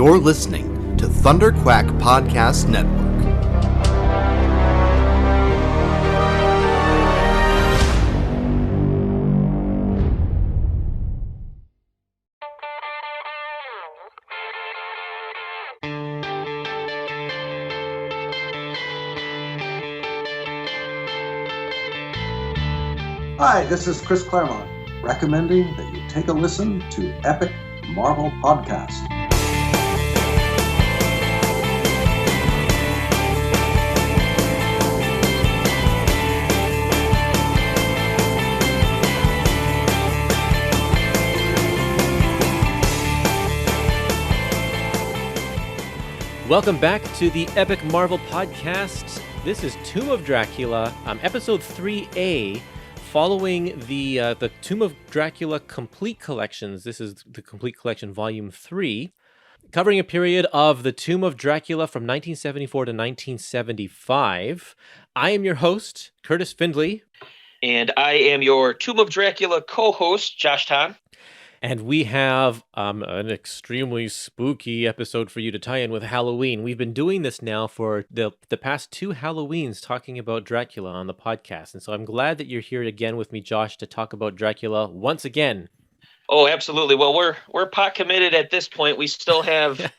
You're listening to Thunderquack Podcast Network. Hi, this is Chris Claremont, recommending that you take a listen to Epic Marvel Podcast. Welcome back to the Epic Marvel Podcast. This is Tomb of Dracula, episode 3A. Following the Tomb of Dracula Complete Collections, this is the Complete Collection Volume 3, covering a period of the Tomb of Dracula from 1974 to 1975. I am your host, Kurtis Findley. And I am your Tomb of Dracula co-host, Josh Tan. And we have an extremely spooky episode for you to tie in with Halloween. We've been doing this now for the past 2 Halloweens, talking about Dracula on the podcast. And so I'm glad that you're here again with me, Josh, to talk about Dracula once again. Oh, absolutely. Well, we're pot committed at this point. We still have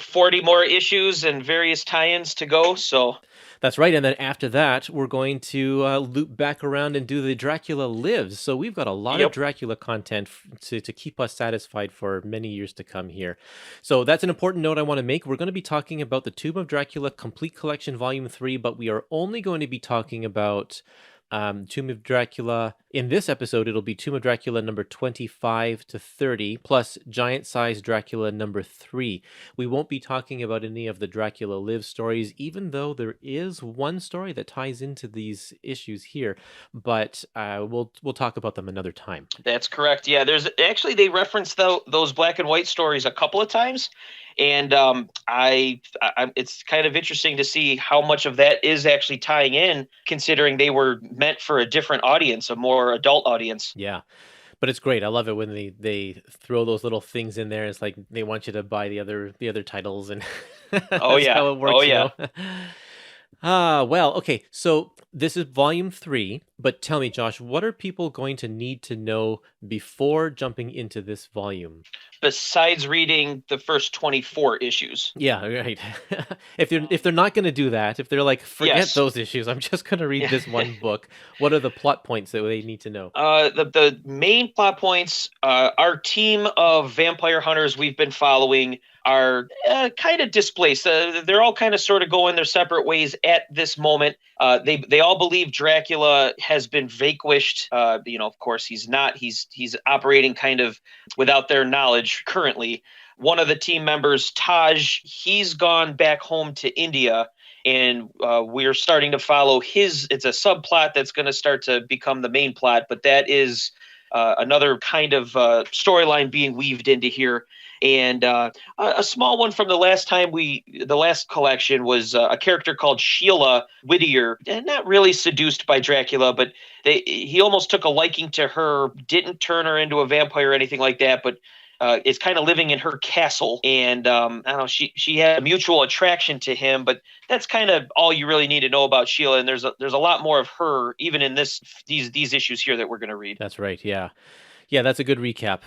40 more issues and various tie-ins to go, so... That's right, and then after that, we're going to loop back around and do the Dracula Lives. So we've got a lot of Dracula content to keep us satisfied for many years to come here. So that's an important note I want to make. We're going to be talking about the Tomb of Dracula Complete Collection Volume 3, but we are only going to be talking about Tomb of Dracula. In this episode, it'll be Tomb of Dracula number 25 to 30, plus Giant Size Dracula number 3. We won't be talking about any of the Dracula Live stories, even though there is one story that ties into these issues here, but we'll talk about them another time. That's correct. Yeah, there's actually, they reference those black and white stories a couple of times. And it's kind of interesting to see how much of that is actually tying in, considering they were meant for a different audience, a more adult audience. Yeah, but it's great. I love it when they throw those little things in there. It's like they want you to buy the other titles, and oh yeah, how it works. Oh yeah. You know? Well, okay. So this is Volume 3, but tell me, Josh, what are people going to need to know before jumping into this volume? Besides reading the first 24 issues. Yeah, right. If they're not going to do that, if they're like, forget those issues, I'm just going to read this one book, what are the plot points that they need to know? The main plot points, our team of vampire hunters we've been following are kind of displaced. They're all kind of sort of going their separate ways at this moment. They all believe Dracula has been vanquished. Of course, he's not. He's operating kind of without their knowledge currently. One of the team members, Taj, he's gone back home to India, and we're starting to follow his. It's a subplot that's going to start to become the main plot, but that is another kind of storyline being weaved into here. And a small one from the last collection was a character called Sheila Whittier, not really seduced by Dracula, but he almost took a liking to her, didn't turn her into a vampire or anything like that, but is kind of living in her castle. And I don't know, she had a mutual attraction to him, but that's kind of all you really need to know about Sheila. And there's a lot more of her, even in these issues here that we're going to read. That's right. Yeah. Yeah, that's a good recap.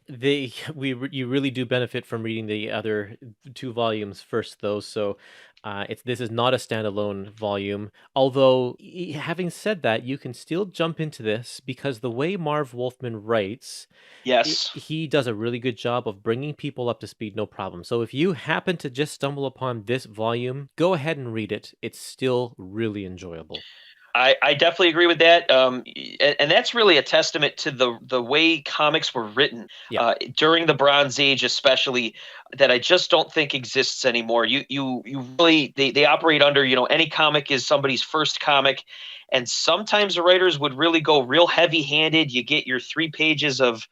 You really do benefit from reading the other 2 volumes first, though. So this is not a standalone volume. Although, having said that, you can still jump into this because the way Marv Wolfman writes, he does a really good job of bringing people up to speed, no problem. So if you happen to just stumble upon this volume, go ahead and read it. It's still really enjoyable. I definitely agree with that, and that's really a testament to the way comics were written during the Bronze Age, especially, that I just don't think exists anymore. You really they operate under, any comic is somebody's first comic, and sometimes the writers would really go real heavy-handed. You get your 3 pages of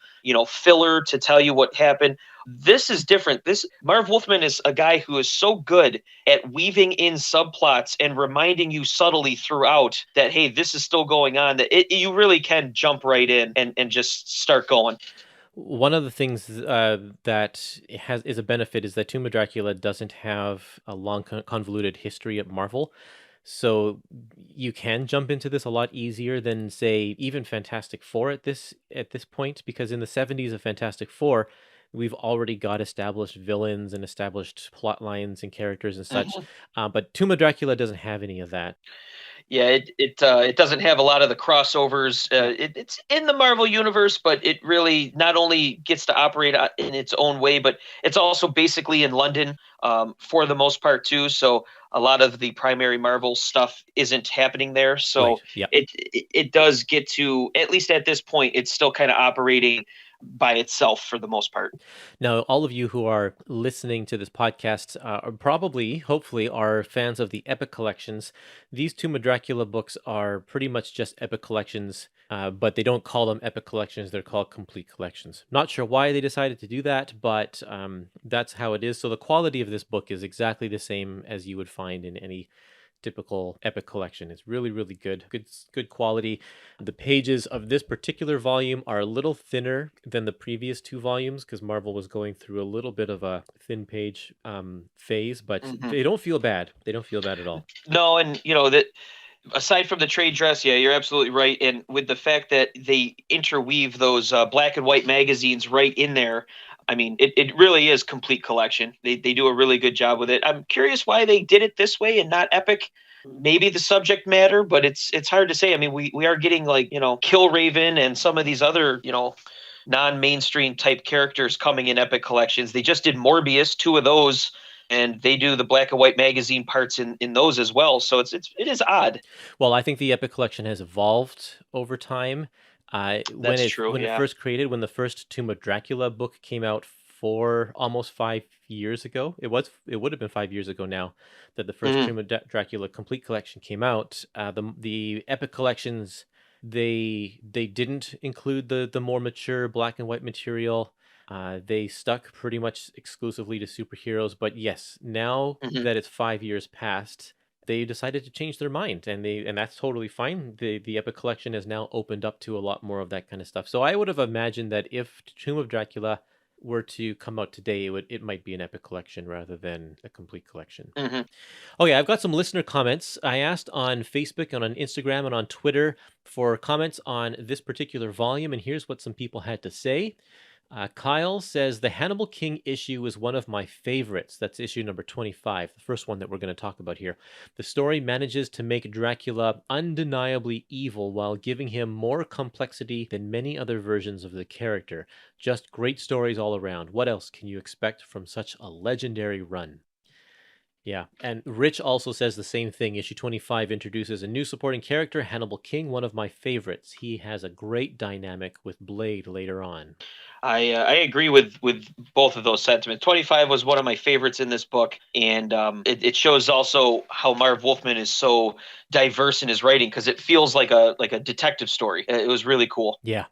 filler to tell you what happened. This is different. Marv Wolfman is a guy who is so good at weaving in subplots and reminding you subtly throughout that, hey, this is still going on, that you really can jump right in and just start going. One of the things that is a benefit is that Tomb of Dracula doesn't have a long convoluted history at Marvel, so you can jump into this a lot easier than say even Fantastic Four at this point, because in the 70s of Fantastic Four, we've already got established villains and established plot lines and characters and such. Mhm. But Tomb of Dracula doesn't have any of that. Yeah, it doesn't have a lot of the crossovers. Yeah. It's in the Marvel universe, but it really not only gets to operate in its own way, but it's also basically in London for the most part too. So a lot of the primary Marvel stuff isn't happening there. Right. So Yeah. it does get to, at least at this point, it's still kind of operating by itself for the most part. Now, all of you who are listening to this podcast are probably, hopefully, are fans of the Epic collections. These Tomb of Dracula books are pretty much just Epic collections, but they don't call them Epic collections. They're called complete collections. Not sure why they decided to do that, but that's how it is. So the quality of this book is exactly the same as you would find in any typical Epic collection. It's really, really good quality. The pages of this particular volume are a little thinner than the previous two volumes because Marvel was going through a little bit of a thin page phase, but they don't feel bad. They don't feel bad at all. No, and that aside from the trade dress, yeah, you're absolutely right. And with the fact that they interweave those black and white magazines right in there, I mean, it really is complete collection. They do a really good job with it. I'm curious why they did it this way and not Epic. Maybe the subject matter, but it's hard to say. I mean, we are getting like, Killraven and some of these other, non-mainstream type characters coming in Epic collections. They just did Morbius, two of those, and they do the black and white magazine parts in those as well. So it is odd. Well, I think the Epic collection has evolved over time. That's true. When it first created, when the first Tomb of Dracula book came out almost 5 years ago, it would have been 5 years ago now that the first Tomb of Dracula complete collection came out. The Epic collections, they didn't include the more mature black and white material. They stuck pretty much exclusively to superheroes. But yes, now that it's 5 years past, they decided to change their mind, and that's totally fine. The Epic collection has now opened up to a lot more of that kind of stuff. So I would have imagined that if Tomb of Dracula were to come out today, it might be an Epic collection rather than a complete collection. Okay, I've got some listener comments. I asked on Facebook and on Instagram and on Twitter for comments on this particular volume, and here's what some people had to say. Kyle says the Hannibal King issue is one of my favorites. That's issue number 25, the first one that we're going to talk about here. The story manages to make Dracula undeniably evil while giving him more complexity than many other versions of the character. Just great stories all around. What else can you expect from such a legendary run? Yeah, and Rich also says the same thing. Issue 25 introduces a new supporting character, Hannibal King, one of my favorites. He has a great dynamic with Blade later on. I agree with both of those sentiments. 25 was one of my favorites in this book, and it shows also how Marv Wolfman is so diverse in his writing because it feels like a detective story. It was really cool. Yeah.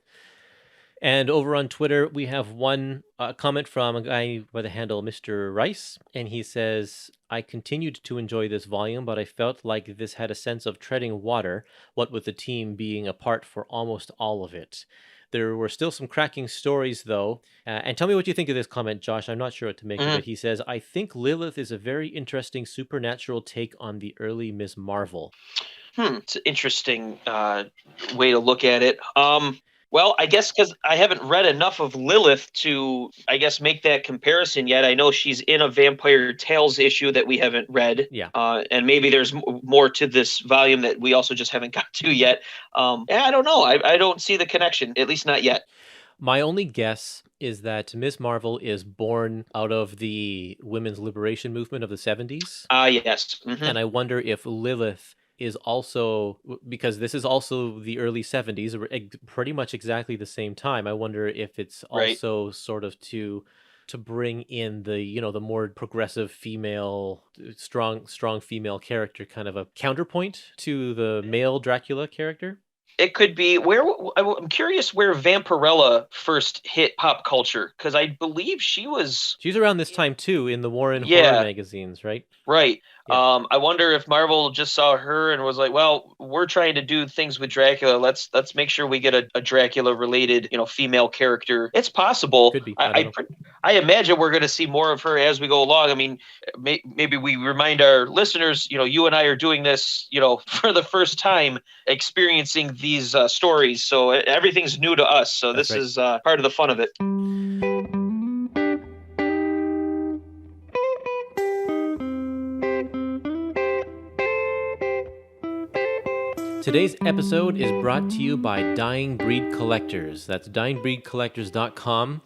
And over on Twitter, we have one comment from a guy by the handle Mr. Rice, and he says, I continued to enjoy this volume, but I felt like this had a sense of treading water, what with the team being apart for almost all of it. There were still some cracking stories, though. And tell me what you think of this comment, Josh. I'm not sure what to make of it. He says, I think Lilith is a very interesting supernatural take on the early Ms. Marvel. It's an interesting way to look at it. Well, I guess because I haven't read enough of Lilith to, I guess, make that comparison yet. I know she's in a Vampire Tales issue that we haven't read. Yeah. And maybe there's more to this volume that we also just haven't got to yet. I don't know. I don't see the connection, at least not yet. My only guess is that Ms. Marvel is born out of the women's liberation movement of the 70s. Yes. And I wonder if Lilith is also, because this is also the early 70s, pretty much exactly the same time. I wonder if it's also sort of to bring in the, the more progressive female, strong female character, kind of a counterpoint to the male Dracula character. It could be I'm curious where Vampirella first hit pop culture, because I believe she's around this time too in the Warren horror magazines, right? Right. Yeah. I wonder if Marvel just saw her and was like, "Well, we're trying to do things with Dracula. Let's make sure we get a Dracula related, female character." It's possible. Could be. I don't know. I imagine we're going to see more of her as we go along. I mean, maybe we remind our listeners, you and I are doing this, for the first time, experiencing these stories. So everything's new to us. So That's this right. is part of the fun of it. Today's episode is brought to you by Dying Breed Collectors. That's dyingbreedcollectors.com.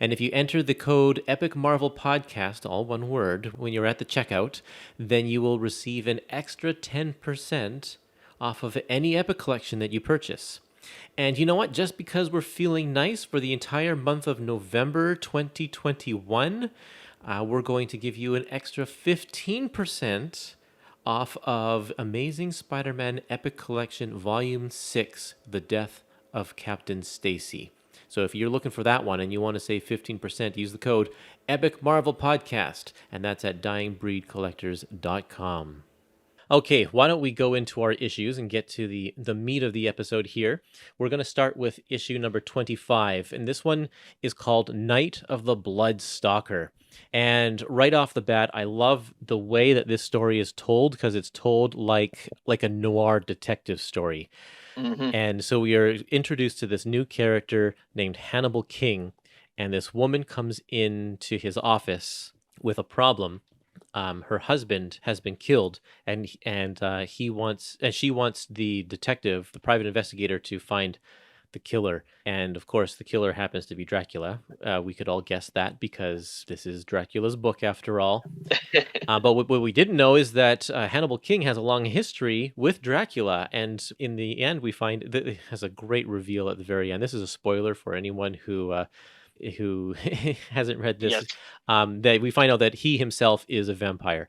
And if you enter the code Epic Marvel Podcast, all one word, when you're at the checkout, then you will receive an extra 10% off of any Epic collection that you purchase. And you know what? Just because we're feeling nice for the entire month of November 2021, we're going to give you an extra 15% off of Amazing Spider-Man Epic Collection Volume 6, The Death of Captain Stacy. So if you're looking for that one and you want to save 15%, use the code Epic Marvel Podcast, and that's at dyingbreedcollectors.com. Okay, why don't we go into our issues and get to the meat of the episode here. We're going to start with issue number 25, and this one is called Night of the Blood Stalker. And right off the bat, I love the way that this story is told, because it's told like a noir detective story. Mm-hmm. And so we are introduced to this new character named Hannibal King, and this woman comes into his office with a problem. Her husband has been killed, and she wants the detective, the private investigator, to find the killer. And of course, the killer happens to be Dracula. We could all guess that because this is Dracula's book after all. But what we didn't know is that Hannibal King has a long history with Dracula, and in the end, we find that it has a great reveal at the very end. This is a spoiler for anyone who hasn't read this. Yes. That we find out that he himself is a vampire.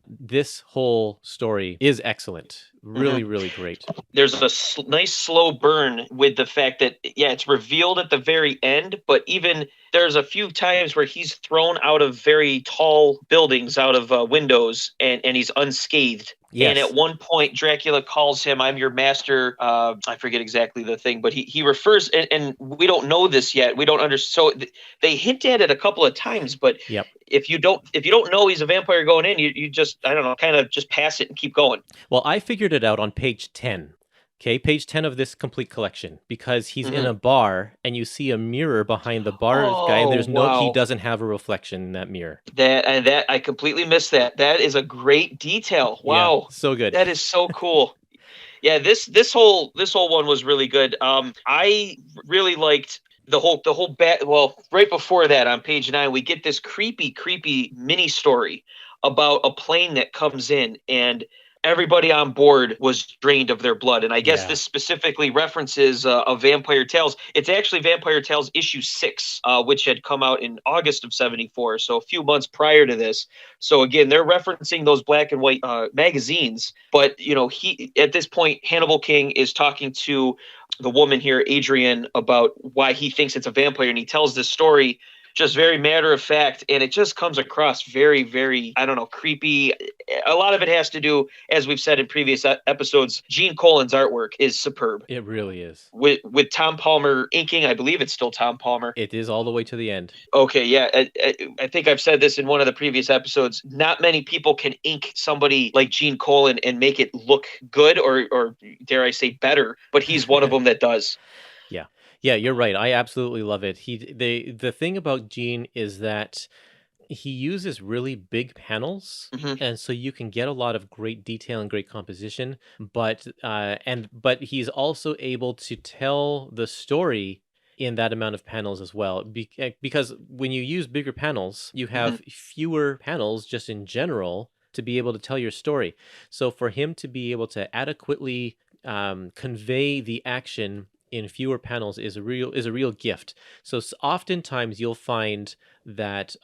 This whole story is excellent. Really, really great. There's a nice slow burn with the fact that, it's revealed at the very end, but even there's a few times where he's thrown out of very tall buildings, out of windows, and he's unscathed. Yes. And at one point, Dracula calls him, "I'm your master." I forget exactly the thing, but he refers, and we don't know this yet. We don't understand. So they hint at it a couple of times, but Yep. if you don't know he's a vampire going in, you just, I don't know, kind of just pass it and keep going. Well, I figured it out on page 10. Okay, page 10 of this complete collection, because he's in a bar and you see a mirror behind the bar guy, and there's he doesn't have a reflection in that mirror. That I completely missed that. That is a great detail. Wow. Yeah, so good. That is so cool. Yeah, this whole one was really good. I really liked the whole well, right before that on page 9, we get this creepy mini story about a plane that comes in, and everybody on board was drained of their blood. And I guess this specifically references a Vampire Tales. It's actually Vampire Tales issue 6, which had come out in August of 1974, so a few months prior to this. So again, they're referencing those black and white magazines. But, he at this point, Hannibal King is talking to the woman here, Adrian, about why he thinks it's a vampire. And he tells this story just very matter of fact, and it just comes across very, very, I don't know, creepy. A lot of it has to do, as we've said in previous episodes, Gene Colan's artwork is superb. It really is. With Tom Palmer inking, I believe it's still Tom Palmer. It is all the way to the end. Okay, yeah. I think I've said this in one of the previous episodes. Not many people can ink somebody like Gene Colan and make it look good, or dare I say better, but he's one of them that does. Yeah, you're right. I absolutely love it. The thing about Gene is that he uses really big panels, and so you can get a lot of great detail and great composition. But he's also able to tell the story in that amount of panels as well. Because when you use bigger panels, you have fewer panels just in general to be able to tell your story. So for him to be able to adequately convey the action in fewer panels is a real gift. So oftentimes you'll find that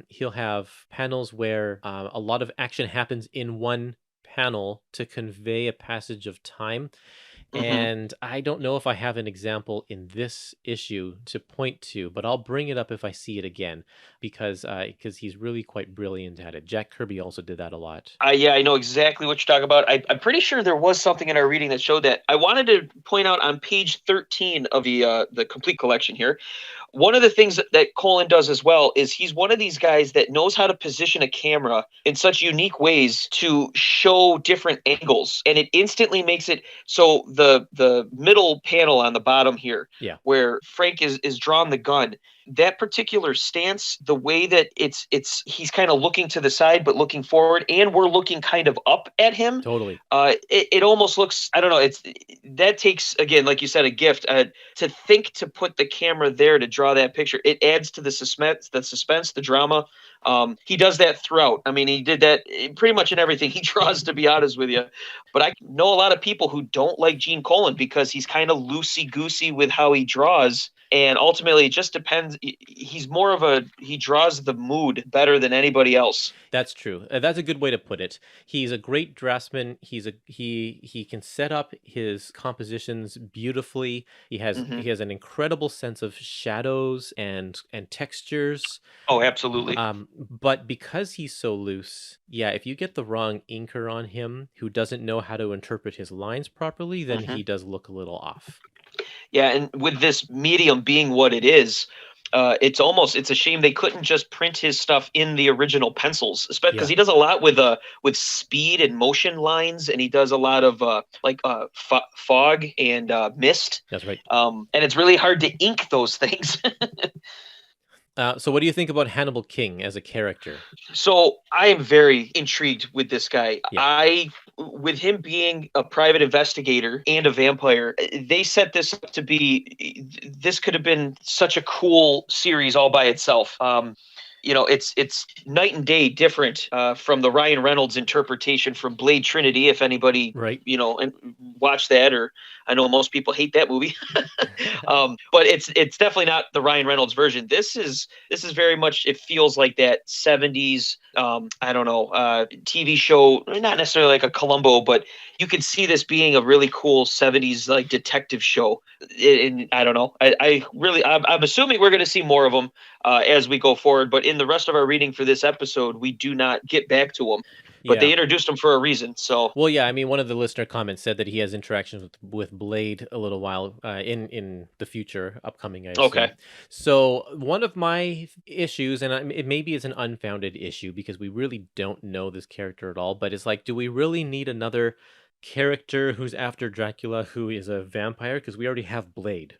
he'll have panels where a lot of action happens in one panel to convey a passage of time. And I don't know if I have an example in this issue to point to, but I'll bring it up if I see it again because he's really quite brilliant at it. Jack Kirby also did that a lot. Yeah, I know exactly what you're talking about. I'm pretty sure there was something in our reading that showed that. I wanted to point out on page 13 of the complete collection here. One of the things that Colan does as well is he's one of these guys that knows how to position a camera in such unique ways to show different angles, and it instantly makes it so the middle panel on the bottom here, where Frank is drawn the gun. That particular stance, the way that he's kind of looking to the side but looking forward, and we're looking kind of up at him. Totally. It almost looks, I don't know. That takes, again, like you said, a gift to think to put the camera there to draw that picture. It adds to the suspense, the drama. He does that throughout. I mean, he did that pretty much in everything he draws, to be honest with you. But I know a lot of people who don't like Gene Colan because he's kind of loosey-goosey with how he draws. And ultimately, it just depends. He's more of he draws the mood better than anybody else. That's true. That's a good way to put it. He's a great draftsman. He can set up his compositions beautifully. He has an incredible sense of shadows and textures. Oh, absolutely. But because he's so loose, if you get the wrong inker on him who doesn't know how to interpret his lines properly, then he does look a little off. Yeah, and with this medium being what it is, it's a shame they couldn't just print his stuff in the original pencils, especially because he does a lot with speed and motion lines, and he does a lot of fog and mist. That's right. And it's really hard to ink those things. So what do you think about Hannibal King as a character? So I am very intrigued with this guy. Yeah. With him being a private investigator and a vampire, they set this up to be, this could have been such a cool series all by itself. It's night and day different from the Ryan Reynolds interpretation from Blade Trinity. If anybody, and watch that, or I know most people hate that movie, but it's definitely not the Ryan Reynolds version. This is very much, it feels like that 70s, TV show, not necessarily like a Columbo, but you can see this being a really cool 70s like detective show. And I don't know. I'm assuming we're going to see more of them as we go forward. But in the rest of our reading for this episode, we do not get back to them. But they introduced him for a reason. So one of the listener comments said that he has interactions with Blade a little while in the future, upcoming. I assume. Okay. So one of my issues, and it maybe is an unfounded issue because we really don't know this character at all, but it's like, do we really need another character who's after Dracula who is a vampire? Because we already have Blade.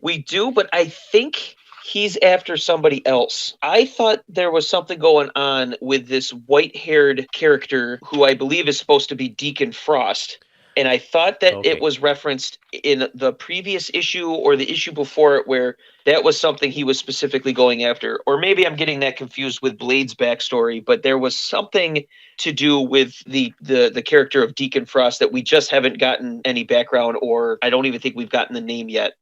We do, but I think he's after somebody else. I thought there was something going on with this white-haired character who I believe is supposed to be Deacon Frost. And I thought that it was referenced in the previous issue or the issue before it where that was something he was specifically going after. Or maybe I'm getting that confused with Blade's backstory, but there was something to do with the character of Deacon Frost that we just haven't gotten any background, or I don't even think we've gotten the name yet.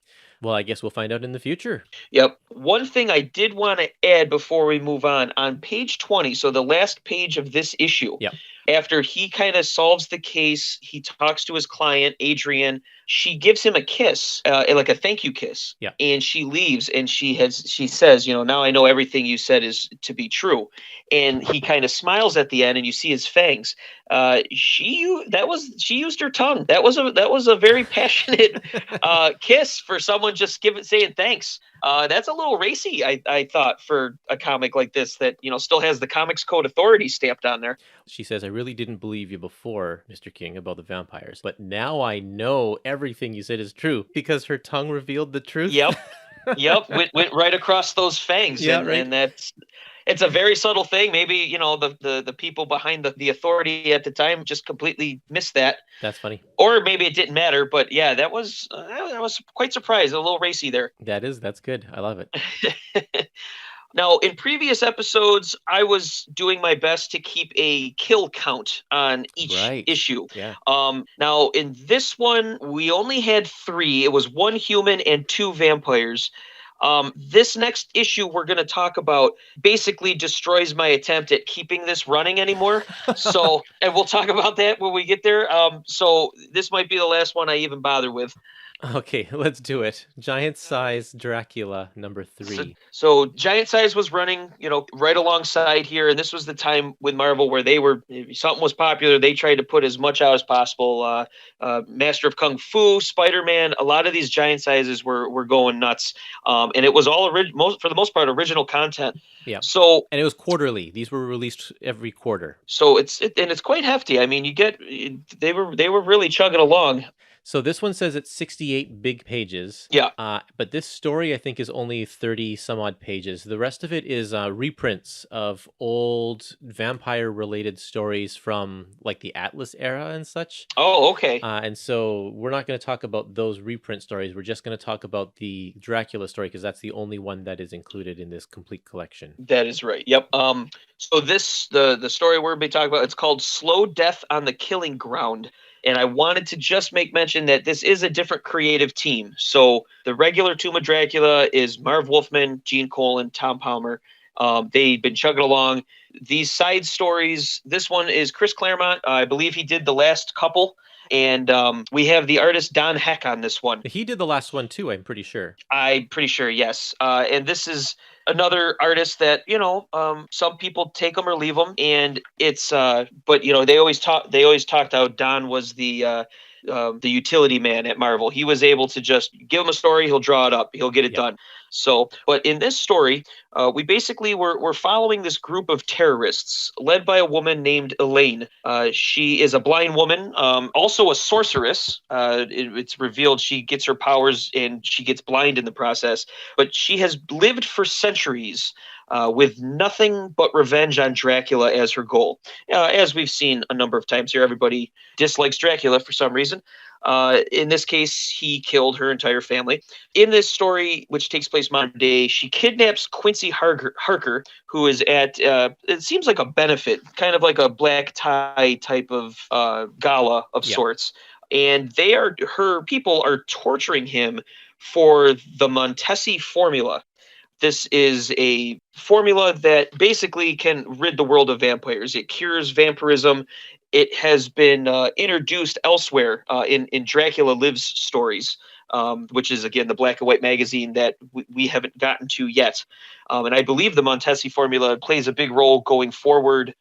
Well, I guess we'll find out in the future. Yep. One thing I did want to add before we move on page 20, so the last page of this issue, after he kind of solves the case, he talks to his client, Adrian. She gives him a kiss, like a thank you kiss. Yeah. And she leaves, and she says, now I know everything you said is to be true. And he kind of smiles at the end, and you see his fangs. She used her tongue. That was a very passionate kiss for someone just saying thanks. That's a little racy, I thought, for a comic like this that still has the Comics Code Authority stamped on there. She says, "I really didn't believe you before, Mr. King, about the vampires, but now I know everything you said is true because her tongue revealed the truth." Yep. Went right across those fangs. Yeah, and it's a very subtle thing. Maybe, the people behind the authority at the time just completely missed that. That's funny. Or maybe it didn't matter, but yeah, that was quite surprised. A little racy there. That's good. I love it. Now, in previous episodes, I was doing my best to keep a kill count on each issue. Yeah. Now, in this one, we only had 3. It was 1 human and 2 vampires. This next issue we're going to talk about basically destroys my attempt at keeping this running anymore. So, and we'll talk about that when we get there. So this might be the last one I even bother with. Okay, let's do it. Giant size Dracula number 3. So Giant Size was running, right alongside here, and this was the time with Marvel where if something was popular, they tried to put as much out as possible. Master of Kung Fu, Spider-Man, a lot of these Giant Sizes were going nuts, and it was all for the most part original content. Yeah. So and it was quarterly. These were released every quarter. So it's quite hefty. I mean, they were really chugging along. So this one says it's 68 big pages. Yeah. But this story, I think, is only 30 some odd pages. The rest of it is reprints of old vampire-related stories from like the Atlas era and such. Oh, okay. And so we're not going to talk about those reprint stories. We're just going to talk about the Dracula story because that's the only one that is included in this complete collection. That is right. Yep. So the story we're going to be talking about, it's called Slow Death on the Killing Ground. And I wanted to just make mention that this is a different creative team. So the regular Tomb of Dracula is Marv Wolfman, Gene Colan, Tom Palmer. They've been chugging along. These side stories, this one is Chris Claremont. I believe he did the last couple. And we have the artist Don Heck on this one. He did the last one too, I'm pretty sure. I'm pretty sure, yes. And this is another artist that some people take them or leave them, and it's but they always talked how Don was the utility man at Marvel. He was able to just give him a story, he'll draw it up, he'll get it done. So, but in this story, we basically we're following this group of terrorists led by a woman named Elaine. She is a blind woman, also a sorceress. It's revealed she gets her powers and she gets blind in the process, but she has lived for centuries with nothing but revenge on Dracula as her goal. As we've seen a number of times here, everybody dislikes Dracula for some reason. In this case, he killed her entire family. In this story, which takes place modern day, she kidnaps Quincy Harker, who is at, it seems like a benefit, kind of like a black tie type of gala of sorts. And her people are torturing him for the Montesi formula. This is a formula that basically can rid the world of vampires. It cures vampirism. It has been introduced elsewhere in Dracula Lives stories, which is, again, the black and white magazine that we haven't gotten to yet. And I believe the Montesi formula plays a big role going forward.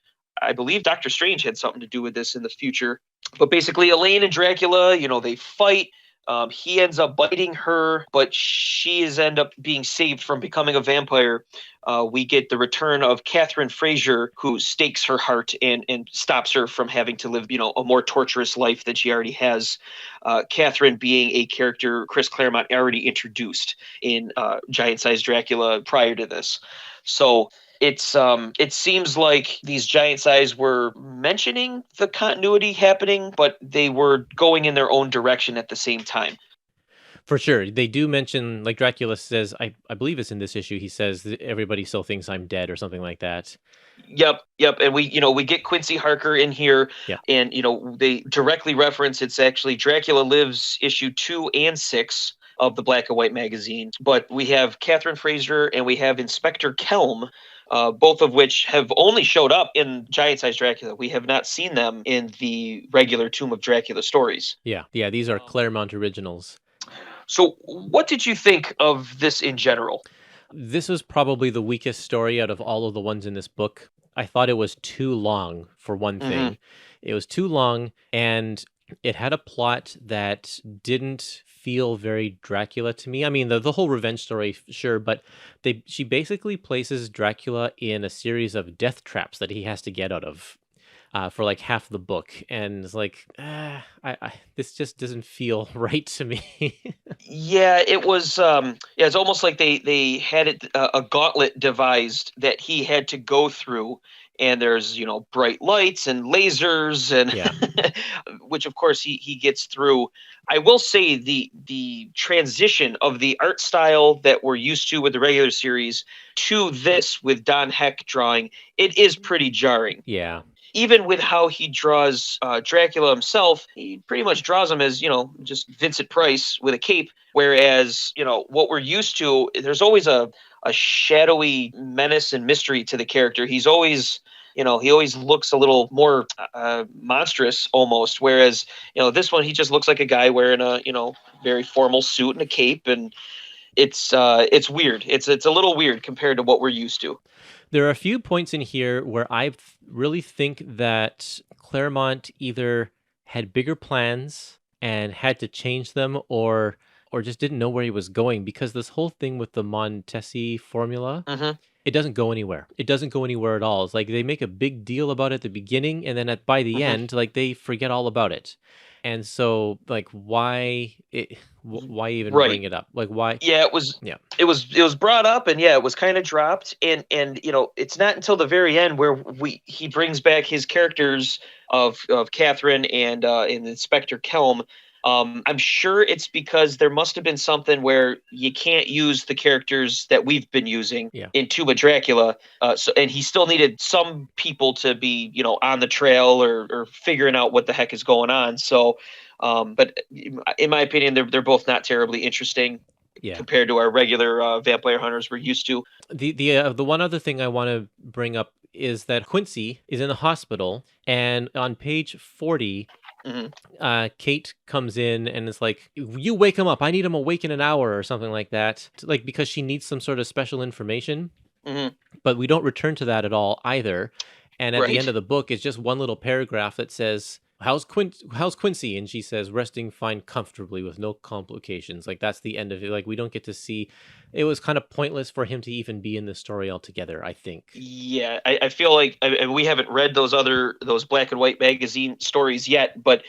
I believe Doctor Strange had something to do with this in the future. But basically, Elaine and Dracula, they fight. He ends up biting her, but she ends up being saved from becoming a vampire. We get the return of Catherine Fraser, who stakes her heart and stops her from having to live, a more torturous life than she already has. Catherine being a character Chris Claremont already introduced in Giant Size Dracula prior to this. So it seems like these Giant Size were mentioning the continuity happening, but they were going in their own direction at the same time. For sure. They do mention, like Dracula says, I believe it's in this issue, he says that everybody still thinks I'm dead or something like that. Yep. And we get Quincy Harker in here, and, they directly reference it's actually Dracula Lives issue 2 and 6 of the black and white magazine. But we have Catherine Fraser and we have Inspector Kelm, both of which have only showed up in Giant Size Dracula. We have not seen them in the regular Tomb of Dracula stories. Yeah, these are Claremont originals. So what did you think of this in general? This was probably the weakest story out of all of the ones in this book. I thought it was too long, for one thing. Mm-hmm. It was too long, and it had a plot that didn't feel very Dracula to me. I mean, the whole revenge story, sure, but she basically places Dracula in a series of death traps that he has to get out of for like half the book, and it's like, this just doesn't feel right to me. Yeah, it was. It's almost like they had a gauntlet devised that he had to go through. And there's, bright lights and lasers, and which of course he gets through. I will say the transition of the art style that we're used to with the regular series to this with Don Heck drawing, it is pretty jarring. Yeah. even with how he draws Dracula himself, he pretty much draws him as, just Vincent Price with a cape. Whereas, what we're used to, there's always a shadowy menace and mystery to the character. He's always, he always looks a little more monstrous almost. Whereas, this one, he just looks like a guy wearing a, very formal suit and a cape. And it's weird. It's a little weird compared to what we're used to. There are a few points in here where I really think that Claremont either had bigger plans and had to change them, or just didn't know where he was going, because this whole thing with the Montesi formula, it doesn't go anywhere. It doesn't go anywhere at all. It's like they make a big deal about it at the beginning, and then by the end, like they forget all about it. And so, like, why even bring it up? Like, why? Yeah, it was brought up, and it was kind of dropped, and it's not until the very end where he brings back his characters of Catherine and Inspector Kelm. I'm sure it's because there must have been something where you can't use the characters that we've been using in Tuba Dracula. And he still needed some people to be, on the trail or figuring out what the heck is going on. So, but in my opinion, they're both not terribly interesting compared to our regular vampire hunters we're used to. The one other thing I want to bring up is that Quincy is in the hospital, and on page 40, Kate comes in and is like, "You wake him up. I need him awake in an hour," or something like that, like because she needs some sort of special information. But we don't return to that at all either. And at the end of the book, it's just one little paragraph that says, How's Quincy? And she says, resting fine comfortably with no complications. Like, that's the end of it. Like, we don't get to see. It was kind of pointless for him to even be in the story altogether, I think. Yeah, I feel like we haven't read those black and white magazine stories yet, but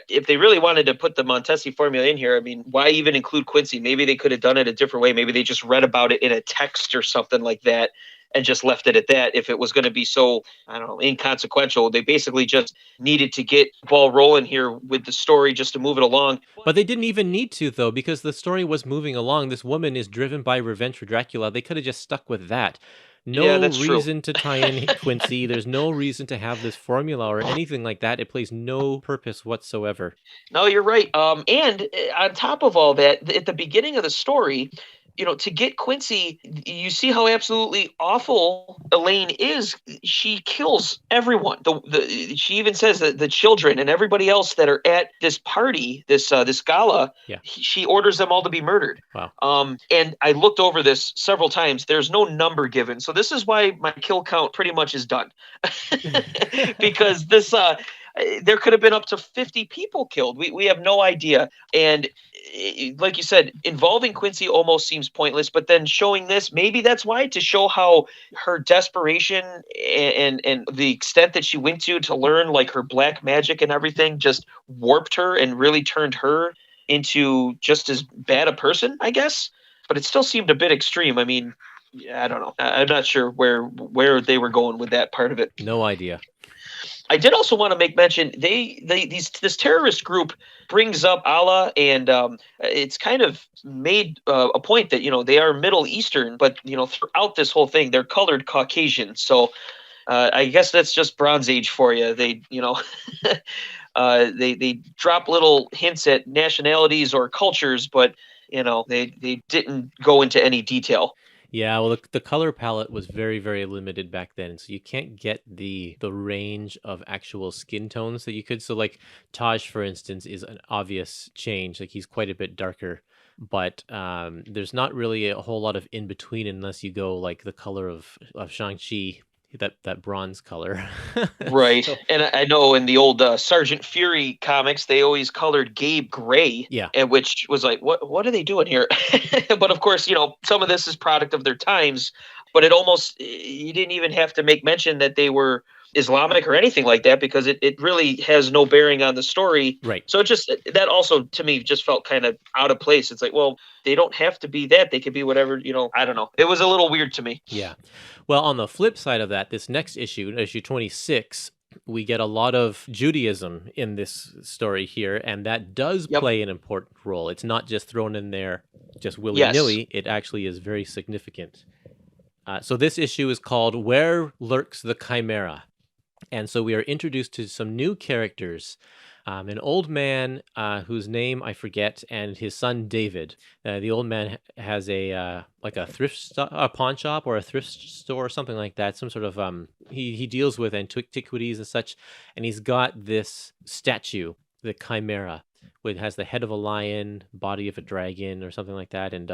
if they really wanted to put the Montesi formula in here, I mean, why even include Quincy? Maybe they could have done it a different way. Maybe they just read about it in a text or something like that and just left it at that. If it was going to be so, I don't know, inconsequential, they basically just needed to get the ball rolling here with the story just to move it along. But they didn't even need to, though, because the story was moving along. This woman is driven by revenge for Dracula. They could have just stuck with that. No reason to tie in Quincy. There's no reason to have this formula or anything like that. It plays no purpose whatsoever. No, you're right. And on top of all that, at the beginning of the story, to get Quincy, you see how absolutely awful Elaine is. She kills everyone. She even says that the children and everybody else that are at this party, this gala, she orders them all to be murdered. Wow. And I looked over this several times. There's no number given. So this is why my kill count pretty much is done. Because this there could have been up to 50 people killed. We have no idea. And like you said, involving Quincy almost seems pointless, but then showing this, maybe that's why, to show how her desperation and the extent that she went to learn like her black magic and everything just warped her and really turned her into just as bad a person, I guess. But it still seemed a bit extreme. I mean, I don't know. I'm not sure where they were going with that part of it. No idea. I did also want to make mention this terrorist group brings up Allah, and it's kind of made a point that they are Middle Eastern, but throughout this whole thing they're colored Caucasian. So I guess that's just Bronze Age for you. They they drop little hints at nationalities or cultures, but they didn't go into any detail. Yeah, well, the color palette was very, very limited back then, so you can't get the range of actual skin tones that you could. So, like, Taj, for instance, is an obvious change. Like, he's quite a bit darker, but there's not really a whole lot of in between unless you go like the color of Shang-Chi, that bronze color. Right. And I know in the old Sergeant Fury comics, they always colored Gabe gray. Yeah. And which was like, what are they doing here? But of course, some of this is product of their times, but you didn't even have to make mention that they were Islamic or anything like that, because it really has no bearing on the story. Right. So that also to me just felt kind of out of place. It's like, well, they don't have to be that. They could be whatever, I don't know. It was a little weird to me. Yeah. Well, on the flip side of that, this next issue 26, we get a lot of Judaism in this story here, and that does play an important role. It's not just thrown in there just willy-nilly. Yes. It actually is very significant. So this issue is called Where Lurks the Chimera? And so we are introduced to some new characters. An old man whose name I forget, and his son David. The old man has a like a a pawn shop or a thrift store or something like that. Some sort of he deals with antiquities and such, and he's got this statue, the Chimera, which has the head of a lion, body of a dragon, or something like that, and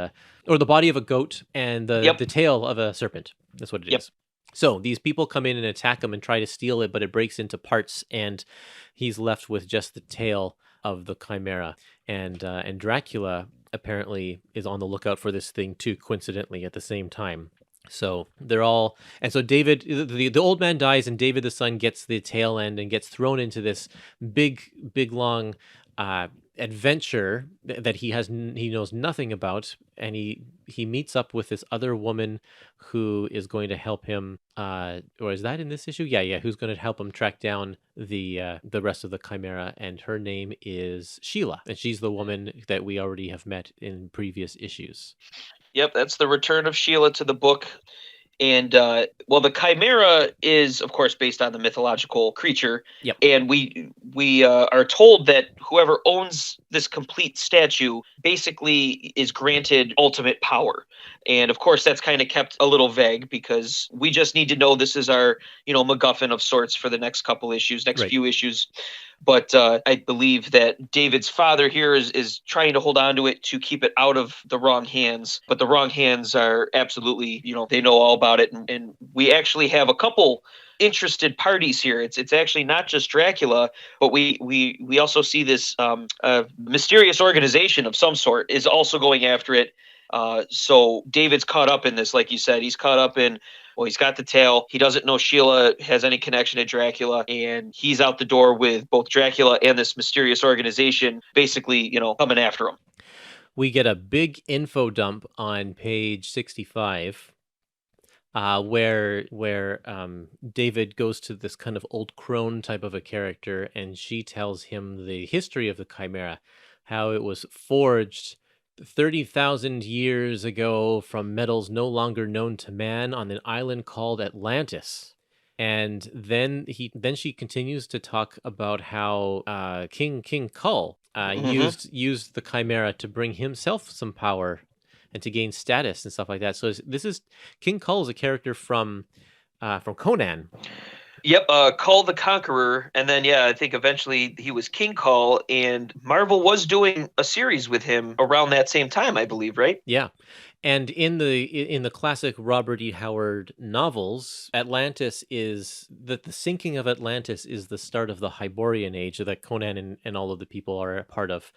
or the body of a goat and the tail of a serpent. That's what it is. So these people come in and attack him and try to steal it, but it breaks into parts, and he's left with just the tail of the Chimera. And Dracula apparently is on the lookout for this thing too, coincidentally, at the same time. So they're all, and so David, the old man dies, and David the son gets the tail end and gets thrown into this big long adventure that he knows nothing about, and he meets up with this other woman who is going to help him, or is that in this issue? Yeah, who's going to help him track down the rest of the Chimera, and her name is Sheila, and she's the woman that we already have met in previous issues. Yep, that's the return of Sheila to the book. And the Chimera is, of course, based on the mythological creature. Yep. And we are told that whoever owns this complete statue basically is granted ultimate power. And of course, that's kind of kept a little vague, because we just need to know this is our, MacGuffin of sorts for the next couple issues, few issues. But I believe that David's father here is trying to hold on to it to keep it out of the wrong hands. But the wrong hands are absolutely, they know all about it. And we actually have a couple interested parties here. It's actually not just Dracula, but we also see this mysterious organization of some sort is also going after it. So David's caught up in this, like you said. He's caught up in, he's got the tail. He doesn't know Sheila has any connection to Dracula, and he's out the door with both Dracula and this mysterious organization, basically, coming after him. We get a big info dump on page 65, where David goes to this kind of old crone type of a character, and she tells him the history of the Chimera, how it was forged 30,000 years ago from metals no longer known to man on an island called Atlantis. And then she continues to talk about how King Kull used the Chimera to bring himself some power and to gain status and stuff like that. So this is King Kull is a character from Conan. Yep, Kull the Conqueror, and then I think eventually he was King Kull, and Marvel was doing a series with him around that same time, I believe, right? Yeah, and in the classic Robert E. Howard novels, Atlantis is the sinking of Atlantis is the start of the Hyborian Age that Conan and all of the people are a part of,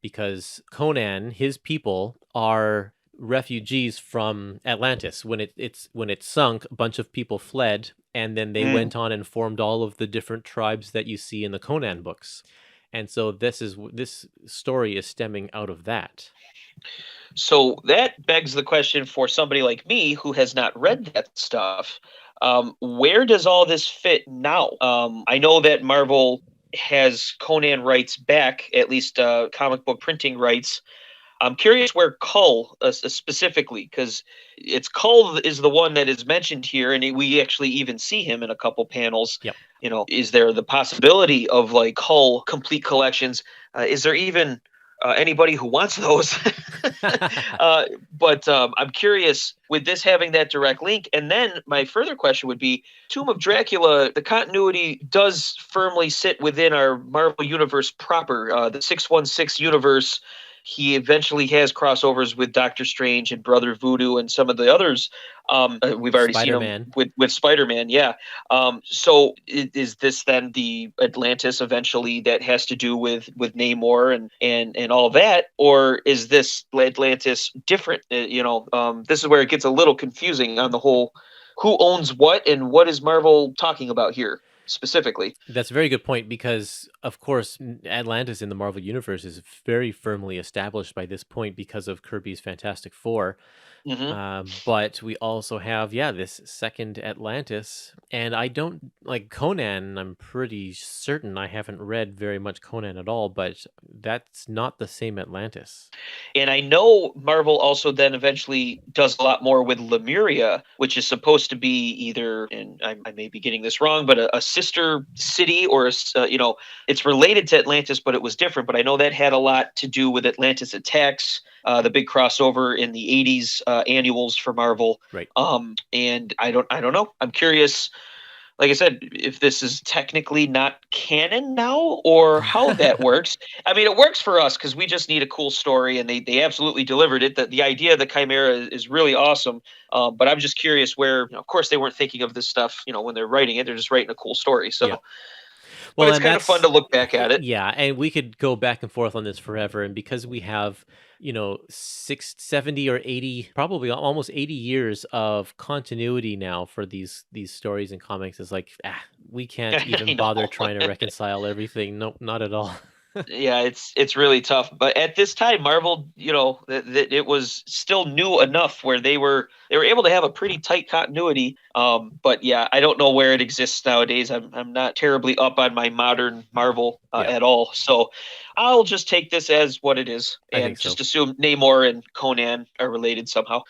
because Conan, his people, are refugees from Atlantis. When it sunk, a bunch of people fled, and then they went on and formed all of the different tribes that you see in the Conan books. And so this story is stemming out of that. So that begs the question for somebody like me who has not read that stuff. Where does all this fit now? I know that Marvel has Conan rights back, at least comic book printing rights. I'm curious where Kull specifically, because it's Kull is the one that is mentioned here, and we actually even see him in a couple panels. Yep. Is there the possibility of like Kull complete collections? Is there even anybody who wants those? But I'm curious with this having that direct link. And then my further question would be, Tomb of Dracula, the continuity does firmly sit within our Marvel universe proper, the 616 universe. He eventually has crossovers with Doctor Strange and Brother Voodoo and some of the others. We've already seen him with Spider-Man. Yeah. So is this then the Atlantis eventually that has to do with Namor and all that? Or is this Atlantis different? This is where it gets a little confusing on the whole who owns what and what is Marvel talking about here specifically. That's a very good point, because of course Atlantis in the Marvel universe is very firmly established by this point because of Kirby's Fantastic Four. But we also have, this second Atlantis. And I don't like Conan. I'm pretty certain I haven't read very much Conan at all, but that's not the same Atlantis. And I know Marvel also then eventually does a lot more with Lemuria, which is supposed to be either, and I may be getting this wrong, but a sister city, or it's related to Atlantis, but it was different. But I know that had a lot to do with Atlantis Attacks, the big crossover in the '80s annuals for Marvel. Right. And I don't know. I'm curious. Like I said, if this is technically not canon now, or how that works. I mean, it works for us because we just need a cool story, and they absolutely delivered it. The idea of the Chimera is really awesome. But I'm just curious where, of course, they weren't thinking of this stuff, when they're writing it. They're just writing a cool story. So. Yeah. Well, but it's kind of fun to look back at it. Yeah, and we could go back and forth on this forever. And because we have, 70 or 80, probably almost 80 years of continuity now for these stories and comics, is like, we can't even bother trying to reconcile everything. Nope, not at all. Yeah, it's really tough. But at this time, Marvel, it was still new enough where they were able to have a pretty tight continuity. But yeah, I don't know where it exists nowadays. I'm not terribly up on my modern Marvel at all. So I'll just take this as what it is and just assume Namor and Conan are related somehow.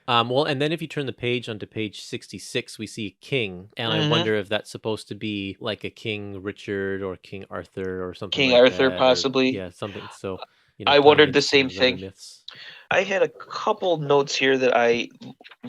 Well, and then if you turn the page onto page 66, we see a king, and I wonder if that's supposed to be like a King Richard or King Arthur or something. King like Arthur, that, possibly. Something. So I wondered the same thing. Myths. I had a couple notes here that I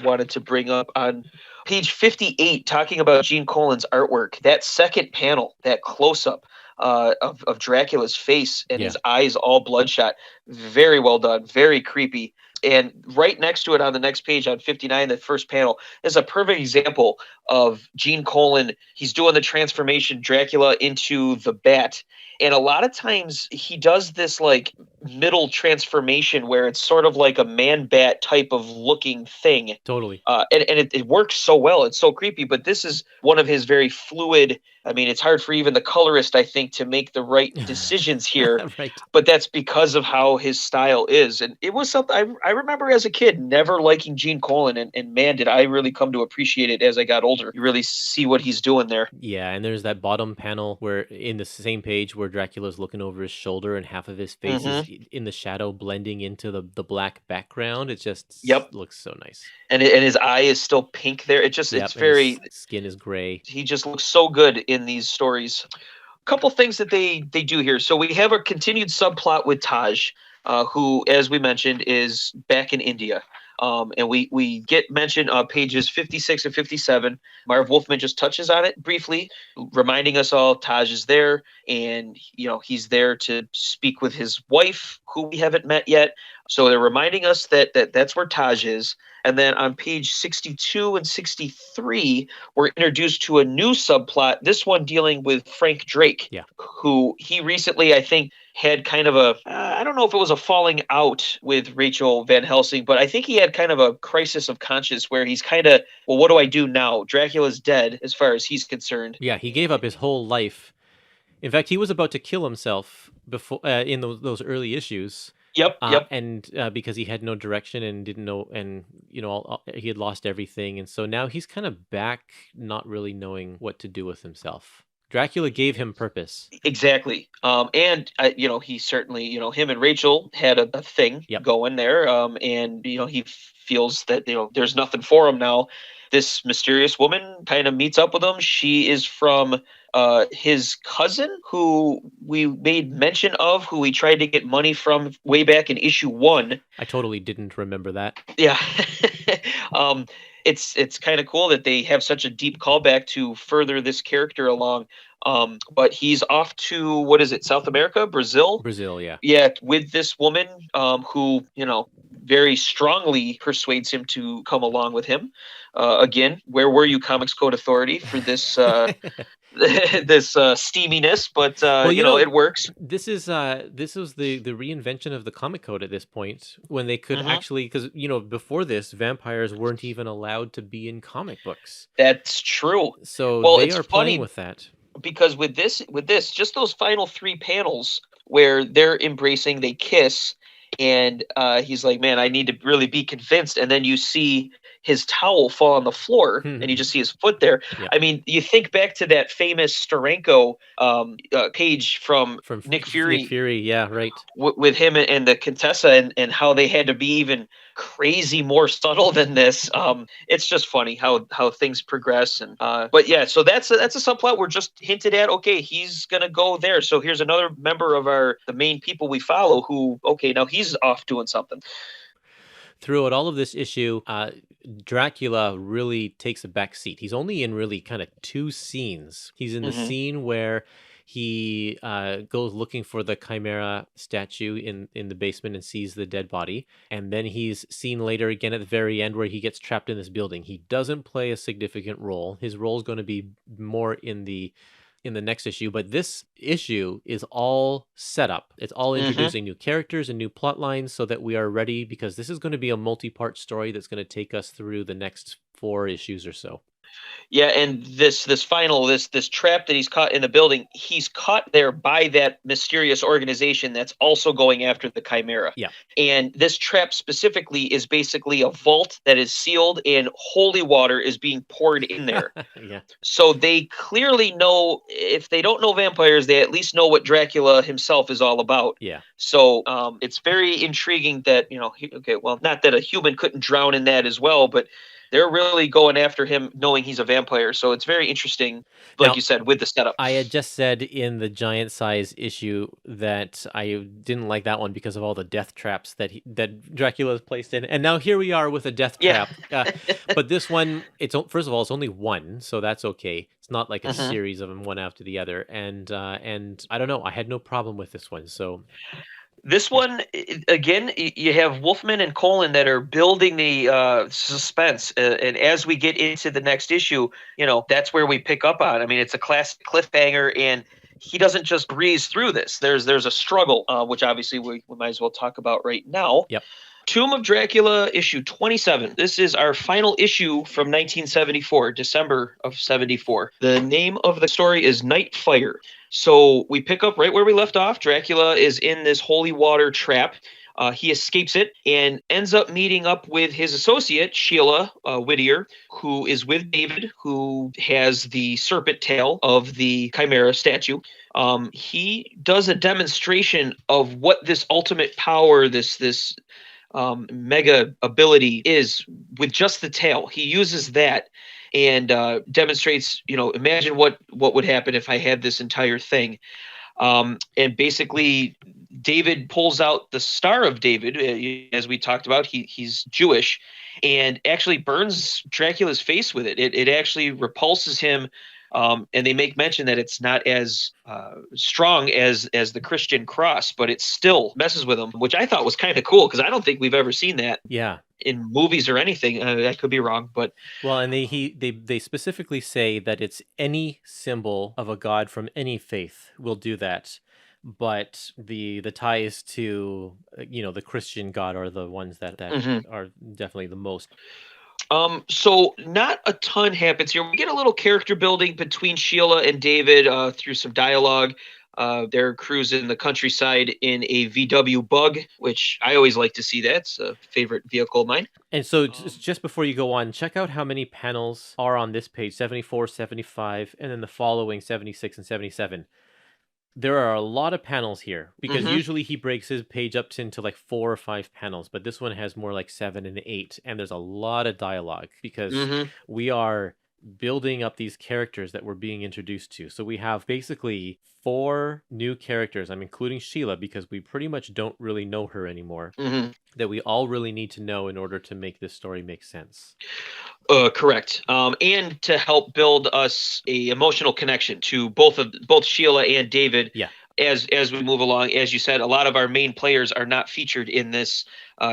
wanted to bring up on page 58, talking about Gene Colan's artwork. That second panel, that close up of Dracula's face and his eyes all bloodshot, very well done, very creepy. And right next to it on the next page on 59, the first panel, is a perfect example of Gene Colan. He's doing the transformation Dracula into the bat. And a lot of times he does this like middle transformation where it's sort of like a man-bat type of looking thing. Totally. And it works so well. It's so creepy. But this is one of his very fluid. I mean, it's hard for even the colorist, I think, to make the right decisions here. Right. But that's because of how his style is. And it was something I remember as a kid never liking Gene Colan. And man, did I really come to appreciate it as I got older. You really see what he's doing there. Yeah, and there's that bottom panel where in the same page where Dracula's looking over his shoulder and half of his face is in the shadow blending into the black background. It just looks so nice. And his eye is still pink there. It just it's very his skin is gray. He just looks so good in these stories. A couple things that they do here. So we have a continued subplot with Taj, who, as we mentioned, is back in India. And we get mentioned on pages 56 and 57. Marv Wolfman just touches on it briefly, reminding us all Taj is there, and he's there to speak with his wife, who we haven't met yet. So they're reminding us that that's where Taj is. And then on page 62 and 63, we're introduced to a new subplot, this one dealing with Frank Drake, who he recently, I think, had kind of a, I don't know if it was a falling out with Rachel Van Helsing, but I think he had kind of a crisis of conscience where he's kind of, well, what do I do now? Dracula's dead as far as he's concerned. Yeah, he gave up his whole life. In fact, he was about to kill himself before in those early issues. Yep. And because he had no direction and didn't know, and he had lost everything, and so now he's kind of back, not really knowing what to do with himself. Dracula gave him purpose. Exactly. And he certainly, him and Rachel had a thing going there. And he feels that there's nothing for him now. This mysterious woman kind of meets up with him. She is from his cousin, who we made mention of, who we tried to get money from way back in issue 1. I totally didn't remember that. Yeah. It's kind of cool that they have such a deep callback to further this character along. But he's off to, what is it, South America, Brazil? Brazil, yeah. Yeah, with this woman who, very strongly persuades him to come along with him. Again, where were you, Comics Code Authority, for this this steaminess? But it works. This was the reinvention of the comic code at this point, when they could actually, because before this, vampires weren't even allowed to be in comic books. That's true. So they are playing with that. Because with this, just those final 3 panels where they're embracing, they kiss, And he's like, man, I need to really be convinced. And then you see his towel fall on the floor, and you just see his foot there. Yeah. I mean, you think back to that famous Steranko page from Nick Fury. Nick Fury, yeah, right. With him and the Contessa, and how they had to be even crazy more subtle than this. It's just funny how things progress. And but yeah, so that's a subplot we're just hinted at. Okay, he's gonna go there. So here's another member of the main people we follow who, okay, now he's off doing something. Throughout all of this issue, Dracula really takes a back seat. He's only in really kind of two scenes. He's in the scene where he goes looking for the Chimera statue in the basement and sees the dead body. And then he's seen later again at the very end where he gets trapped in this building. He doesn't play a significant role. His role is going to be more in the next issue, but this issue is all set up. It's all introducing new characters and new plot lines so that we are ready, because this is going to be a multi-part story that's going to take us through the next 4 issues or so. Yeah, and this trap that he's caught in the building, he's caught there by that mysterious organization that's also going after the Chimera. Yeah. And this trap specifically is basically a vault that is sealed and holy water is being poured in there. Yeah. So they clearly know, if they don't know vampires, they at least know what Dracula himself is all about. Yeah. So it's very intriguing that, not that a human couldn't drown in that as well, but they're really going after him knowing he's a vampire. So it's very interesting, like you said, with the setup. I had just said in the giant size issue that I didn't like that one because of all the death traps that Dracula is placed in. And now here we are with a death trap. But this one, first of all, it's only one, so that's okay. It's not like a series of them one after the other. And I don't know, I had no problem with this one. So this one, again, you have Wolfman and Colan that are building the suspense. And as we get into the next issue, that's where we pick up on. I mean, it's a classic cliffhanger, and he doesn't just breeze through this. There's a struggle, which obviously we might as well talk about right now. Yep. Tomb of Dracula, issue 27. This is our final issue from 1974, December of 74. The name of the story is Night Fire. So we pick up right where we left off. Dracula is in this holy water trap. He escapes it and ends up meeting up with his associate, Sheila Whittier, who is with David, who has the serpent tail of the Chimera statue. He does a demonstration of what this ultimate power, this mega ability is with just the tail. He uses that and demonstrates, imagine what would happen if I had this entire thing. And basically, David pulls out the Star of David, as we talked about. He's Jewish, and actually burns Dracula's face with it. It actually repulses him. And they make mention that it's not as strong as the Christian cross, but it still messes with him, which I thought was kind of cool, because I don't think we've ever seen that in movies or anything. I could be wrong, but and they specifically say that it's any symbol of a god from any faith will do that. But the ties to the Christian God are the ones that are definitely the most. So not a ton happens here. We get a little character building between Sheila and David through some dialogue. They're cruising the countryside in a VW Bug, which I always like to see. That's a favorite vehicle of mine. And so just before you go on, check out how many panels are on this page: 74, 75, and then the following 76 and 77. There are a lot of panels here, because usually he breaks his page up into like 4 or 5 panels, but this one has more like 7 and 8, and there's a lot of dialogue because we are building up these characters that we're being introduced to. So we have basically 4 new characters. I'm including Sheila because we pretty much don't really know her anymore, that we all really need to know in order to make this story make sense. Correct. And to help build us a emotional connection to both Sheila and David. Yeah. As we move along, as you said, a lot of our main players are not featured in this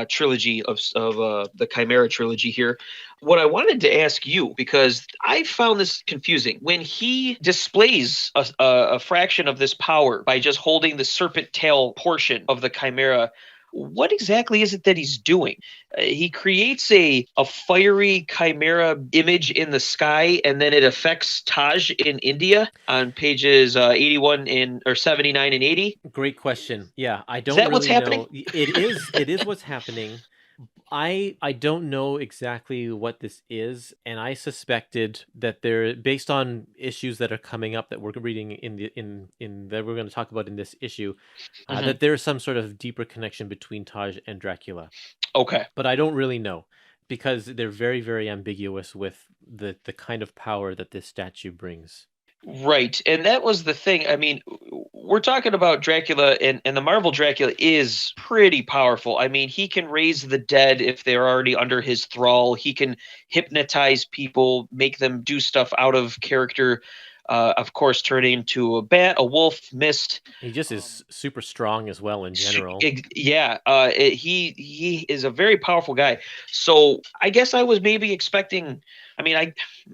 trilogy of the Chimera trilogy here. What I wanted to ask you, because I found this confusing, when he displays a fraction of this power by just holding the serpent tail portion of the Chimera, what exactly is it that he's doing? He creates a fiery chimera image in the sky, and then it affects Taj in India on pages 81 or 79 and 80. Great question. Yeah, I Is don't that what's really happening? know. It is what's happening. I don't know exactly what this is, and I suspected that based on issues that are coming up that we're reading in that we're going to talk about in this issue, that there's some sort of deeper connection between Taj and Dracula. Okay. But I don't really know, because they're very, very ambiguous with the kind of power that this statue brings. Right. And that was the thing. I mean, we're talking about Dracula, and the Marvel Dracula is pretty powerful. I mean, he can raise the dead if they're already under his thrall. He can hypnotize people, make them do stuff out of character. Of course, turn into a bat, a wolf, mist. He just is super strong as well in general. Yeah, he is a very powerful guy. So I guess I was maybe expecting. I mean,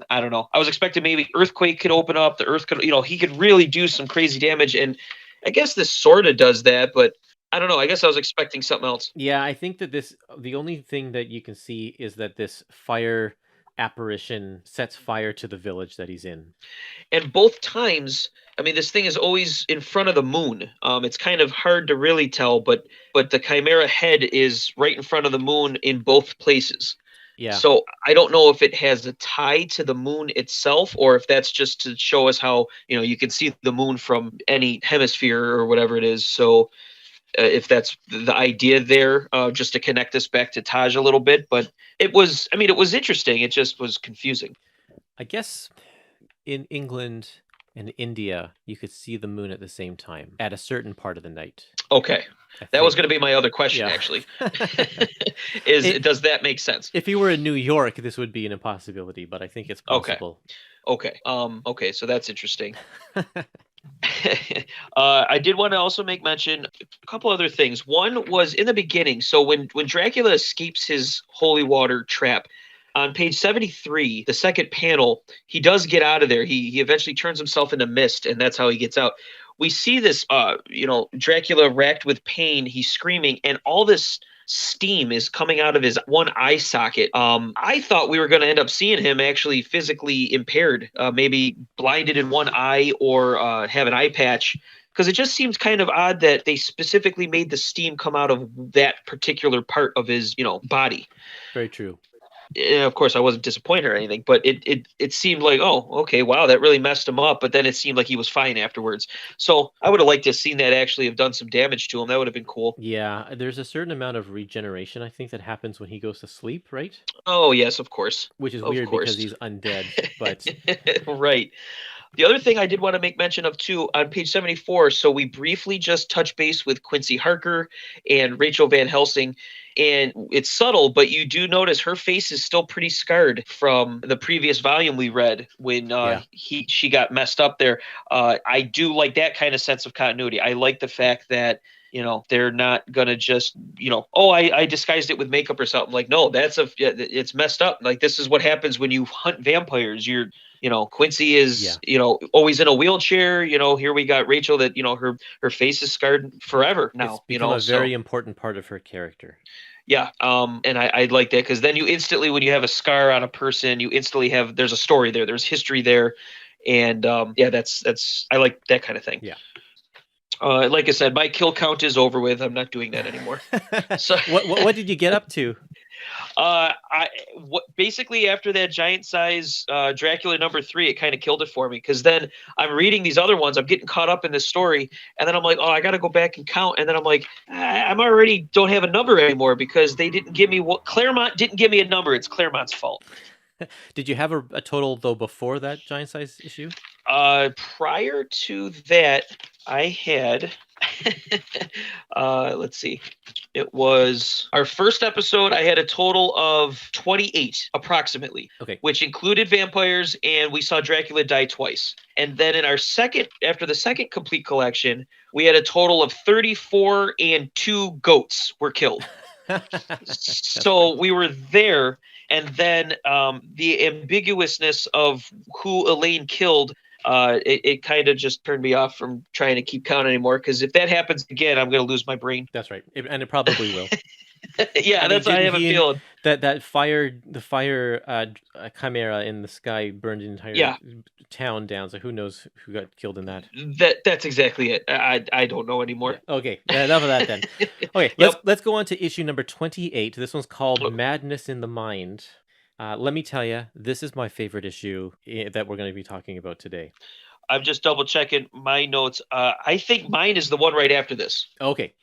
I don't know. I was expecting maybe earthquake could open up. The earth could, he could really do some crazy damage, and I guess this sort of does that. But I don't know. I guess I was expecting something else. Yeah, I think that the only thing that you can see is that this fire apparition sets fire to the village that he's in. And both times, I mean, this thing is always in front of the moon. It's kind of hard to really tell, but the chimera head is right in front of the moon in both places. Yeah. So I don't know if it has a tie to the moon itself, or if that's just to show us how, you can see the moon from any hemisphere or whatever it is. So if that's the idea there, just to connect us back to Taj a little bit. But it was interesting. It just was confusing. I guess in England and India, you could see the moon at the same time at a certain part of the night. Okay. That was going to be my other question, Yeah. actually. Does that make sense? If you were in New York, this would be an impossibility, but I think it's possible. Okay. Okay, so that's interesting. I did want to also make mention a couple other things. One was in the beginning. So when Dracula escapes his holy water trap, on page 73, the second panel, he does get out of there. He eventually turns himself into mist, and that's how he gets out. We see this, Dracula racked with pain. He's screaming, and all this steam is coming out of his one eye socket. I thought we were going to end up seeing him actually physically impaired, maybe blinded in one eye, or have an eye patch, because it just seems kind of odd that they specifically made the steam come out of that particular part of his, body. Very true. Of course, I wasn't disappointed or anything, but it seemed like, oh, okay, wow, that really messed him up. But then it seemed like he was fine afterwards. So I would have liked to have seen that actually have done some damage to him. That would have been cool. Yeah, there's a certain amount of regeneration, I think, that happens when he goes to sleep, right? Oh, yes, of course. Which is weird because he's undead, but right. The other thing I did want to make mention of, too, on page 74, so we briefly just touch base with Quincy Harker and Rachel Van Helsing, and it's subtle, but you do notice her face is still pretty scarred from the previous volume we read when she got messed up there. I do like that kind of sense of continuity. I like the fact that they're not going to just, I disguised it with makeup or something. Like, no, it's messed up. Like, this is what happens when you hunt vampires. Quincy is, always in a wheelchair. Here we got Rachel that, her face is scarred forever now. It's become a very important part of her character. Yeah. And I like that, because then you instantly, when you have a scar on a person, you instantly there's a story there. There's history there. And that's I like that kind of thing. Yeah. Like I said, my kill count is over with. I'm not doing that anymore. So what did you get up to? Basically after that giant size Dracula #3, it kind of killed it for me, because then I'm reading these other ones. I'm getting caught up in this story, and then I'm like, oh, I got to go back and count. And then I'm like, I'm already don't have a number anymore, because they didn't give me Claremont didn't give me a number. It's Claremont's fault. Did you have a total, though, before that giant size issue? Prior to that, I had, let's see. It was our first episode. I had a total of 28, approximately. Okay. Which included vampires, and we saw Dracula die twice. And then in after the second complete collection, we had a total of 34, and 2 goats were killed. So we were there. And then the ambiguousness of who Elaine killed it kind of just turned me off from trying to keep count anymore. Because if that happens again, I'm going to lose my brain. That's right, and it probably will. Yeah, that's how I have a feeling. That the fire chimera in the sky burned the entire Yeah. town down. So who knows who got killed in that? That's exactly it. I don't know anymore. Yeah. Okay, enough of that then. Okay, let's go on to issue number 28. This one's called Madness in the Mind. Let me tell you, this is my favorite issue that we're going to be talking about today. I'm just double checking my notes. I think mine is the one right after this. Okay.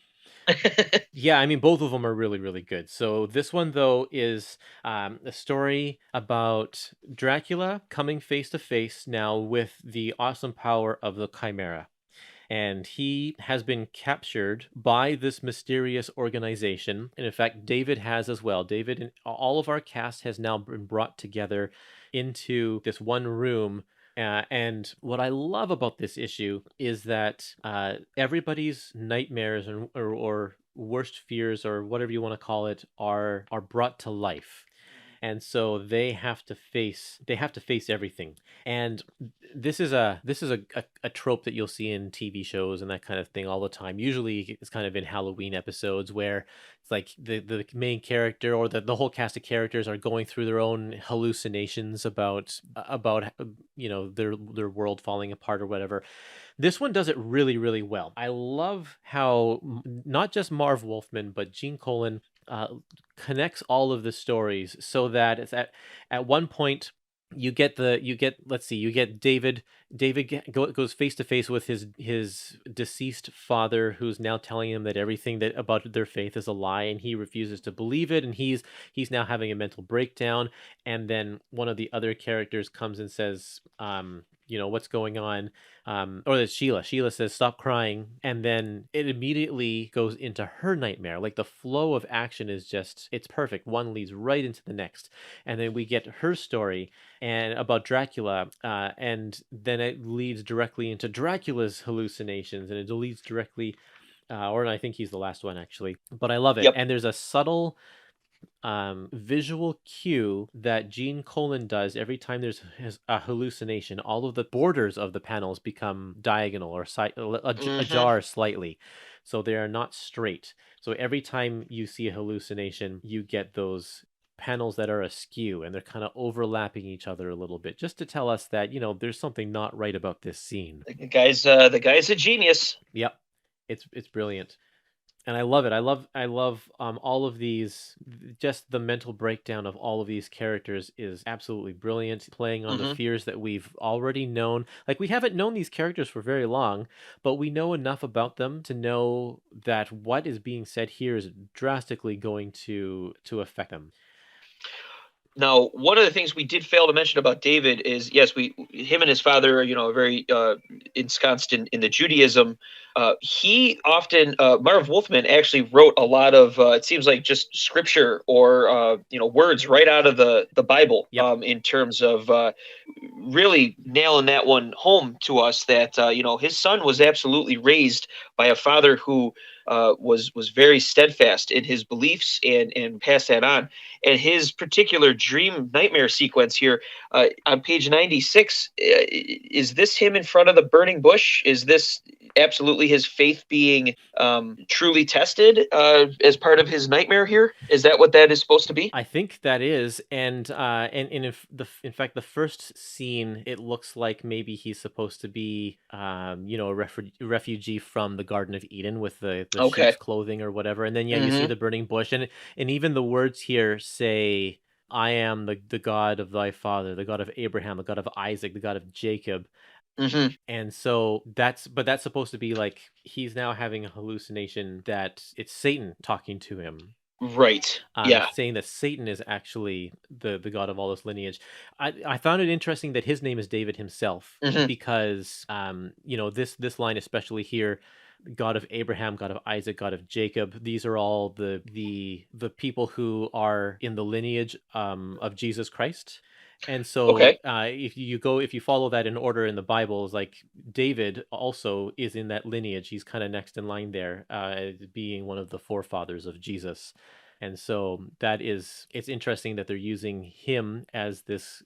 Yeah, I mean, both of them are really, really good. So this one, though, is a story about Dracula coming face to face now with the awesome power of the Chimera. And he has been captured by this mysterious organization. And in fact, David has as well. David and all of our cast has now been brought together into this one room. And what I love about this issue is that everybody's nightmares or worst fears or whatever you want to call it are brought to life. And so they have to face everything. And this is a trope that you'll see in TV shows and that kind of thing all the time. Usually it's kind of in Halloween episodes where it's like the main character or the whole cast of characters are going through their own hallucinations about their world falling apart or whatever. This one does it really, really well. I love how not just Marv Wolfman, but Gene Colan connects all of the stories so that it's at one point you get David goes face to face with his deceased father, who's now telling him that everything that about their faith is a lie, and he refuses to believe it, and he's now having a mental breakdown. And then one of the other characters comes and says, what's going on? Or that Sheila says, stop crying. And then it immediately goes into her nightmare. Like the flow of action is it's perfect. One leads right into the next. And then we get her story and about Dracula. And then it leads directly into Dracula's hallucinations. And it leads directly, or I think he's the last one actually, but I love it. Yep. And there's a subtle visual cue that Gene Colan does every time there's a hallucination. All of the borders of the panels become diagonal or ajar slightly, so they are not straight. So every time you see a hallucination, you get those panels that are askew, and they're kind of overlapping each other a little bit, just to tell us that there's something not right about this scene. The guy's a genius. Yep, it's brilliant. And I love it. I love all of these. Just the mental breakdown of all of these characters is absolutely brilliant. Playing on the fears that we've already known. Like, we haven't known these characters for very long, but we know enough about them to know that what is being said here is drastically going to affect them. Now, one of the things we did fail to mention about David is, yes, him and his father are, very ensconced in the Judaism. He often, Marv Wolfman actually wrote a lot of, it seems like just scripture or, words right out of the Bible. Yep. In terms of really nailing that one home to us that, his son was absolutely raised by a father who was very steadfast in his beliefs and passed that on. And his particular dream nightmare sequence here on page 96, is this him in front of the burning bush? Is this absolutely his faith being truly tested as part of his nightmare here? Is that what that is supposed to be? I think that is, and in fact, the first scene, it looks like maybe he's supposed to be, a refugee from the Garden of Eden with the sheep's clothing or whatever, and then you see the burning bush, and even the words here say, "I am the God of thy father, the God of Abraham, the God of Isaac, the God of Jacob." And so that's supposed to be like he's now having a hallucination that it's Satan talking to him. Right. Yeah. Saying that Satan is actually the god of all this lineage. I found it interesting that his name is David himself, because this line especially here, God of Abraham, God of Isaac, God of Jacob, these are all the people who are in the lineage of Jesus Christ. And so if you follow that in order in the Bible, is like David also is in that lineage. He's kind of next in line there, being one of the forefathers of Jesus. And so it's interesting that they're using him as this,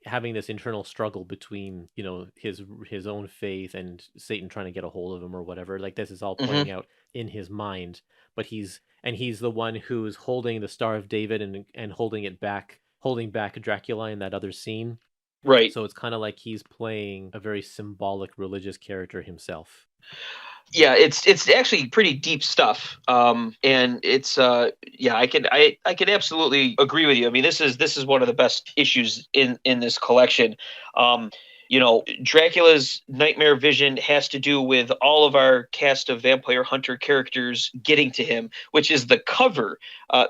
having this internal struggle between, his own faith and Satan trying to get a hold of him or whatever. Like this is all playing out in his mind, but he's the one who's holding the Star of David and holding back Dracula in that other scene. Right. So it's kind of like he's playing a very symbolic religious character himself. Yeah, it's actually pretty deep stuff. And it's I can absolutely agree with you. I mean, this is one of the best issues in this collection. Dracula's nightmare vision has to do with all of our cast of vampire hunter characters getting to him, which is the cover.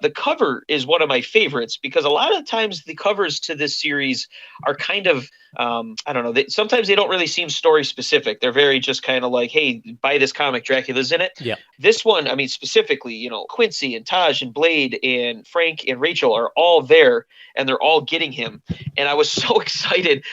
The cover is one of my favorites because a lot of times the covers to this series are kind of, I don't know, sometimes they don't really seem story specific. They're very just kind of like, hey, buy this comic, Dracula's in it. Yeah. This one, I mean, specifically, Quincy and Taj and Blade and Frank and Rachel are all there and they're all getting him. And I was so excited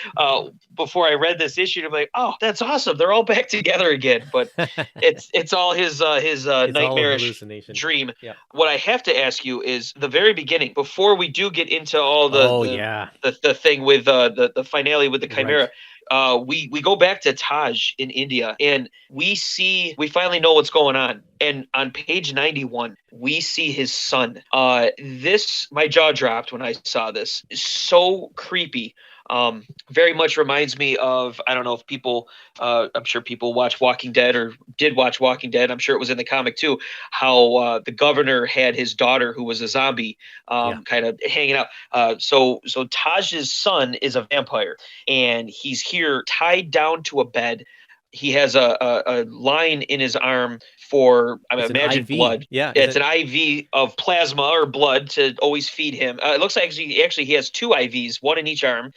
before I read this issue. I'm like, oh, that's awesome. They're all back together again. But it's all his nightmarish dream. Yeah. What I have to ask you is the very beginning, before we do get into all the thing with the finale with the Chimera. Right. We go back to Taj in India and we finally know what's going on. And on page 91, we see his son. My jaw dropped when I saw this. It's so creepy. Very much reminds me of, I don't know if people, I'm sure people watch Walking Dead or did watch Walking Dead. I'm sure it was in the comic too, how the governor had his daughter who was a zombie kind of hanging out. So Taj's son is a vampire and he's here tied down to a bed. He has a line in his arm for, imagine blood. Yeah, it's an IV of plasma or blood to always feed him. It looks like actually he has 2 IVs, one in each arm.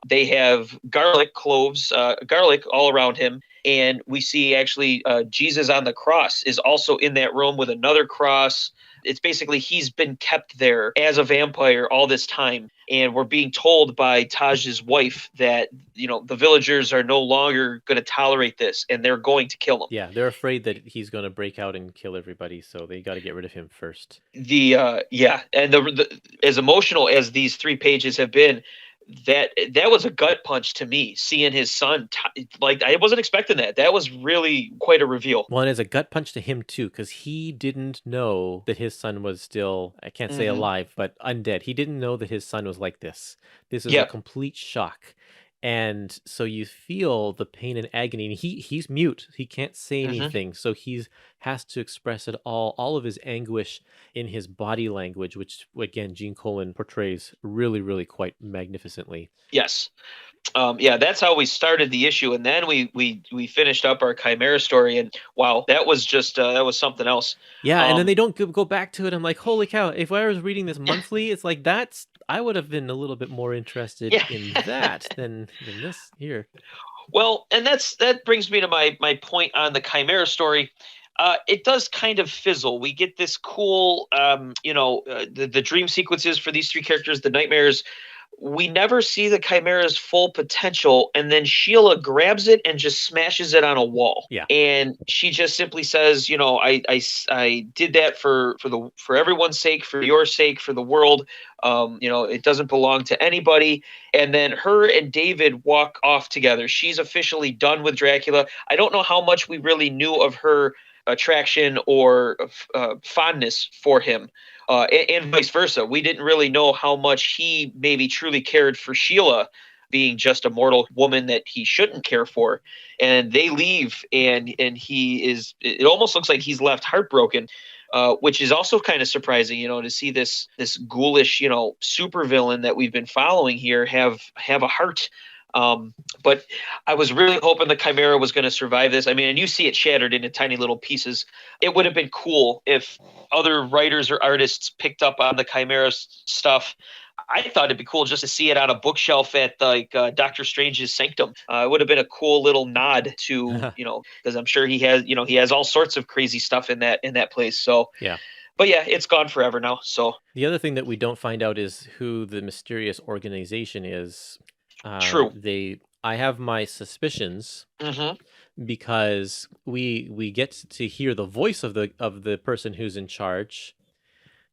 They have garlic cloves, garlic all around him. And we see actually Jesus on the cross is also in that room with another cross. It's basically he's been kept there as a vampire all this time. And we're being told by Taj's wife that, the villagers are no longer going to tolerate this and they're going to kill him. Yeah, they're afraid that he's going to break out and kill everybody. So they got to get rid of him first. And the as emotional as these 3 pages have been, that was a gut punch to me, seeing his son. I wasn't expecting that. That was really quite a reveal. Well, and it's a gut punch to him too, because he didn't know that his son was still, I can't say alive, but undead. He didn't know that his son was like this. This is a complete shock. And so you feel the pain and agony. And he's mute. He can't say anything. So he has to express it all of his anguish in his body language, which, again, Gene Colan portrays really, really quite magnificently. Yes. That's how we started the issue. And then we finished up our Chimera story. And wow, that was just, that was something else. Yeah, and then they don't go back to it. I'm like, holy cow, if I was reading this monthly, it's like I would have been a little bit more interested in that than this here. Well, and that brings me to my point on the Chimera story. It does kind of fizzle. We get this cool, the dream sequences for these 3 characters, the nightmares. We never see the Chimera's full potential, and then Sheila grabs it and just smashes it on a wall. Yeah. And she just simply says, I did that for everyone's sake, for your sake, for the world. It doesn't belong to anybody. And then her and David walk off together. She's officially done with Dracula. I don't know how much we really knew of her attraction or fondness for him. And vice versa. We didn't really know how much he maybe truly cared for Sheila, being just a mortal woman that he shouldn't care for. And they leave, and it almost looks like he's left heartbroken, which is also kind of surprising, to see this ghoulish, supervillain that we've been following here have a heart. But I was really hoping the Chimera was going to survive this. I mean, and you see it shattered into tiny little pieces. It would have been cool if other writers or artists picked up on the Chimera stuff. I thought it'd be cool just to see it on a bookshelf at Doctor Strange's sanctum. It would have been a cool little nod to, because I'm sure he has all sorts of crazy stuff in that place. So yeah. But yeah, it's gone forever now. So the other thing that we don't find out is who the mysterious organization is. True. I have my suspicions because we get to hear the voice of the person who's in charge,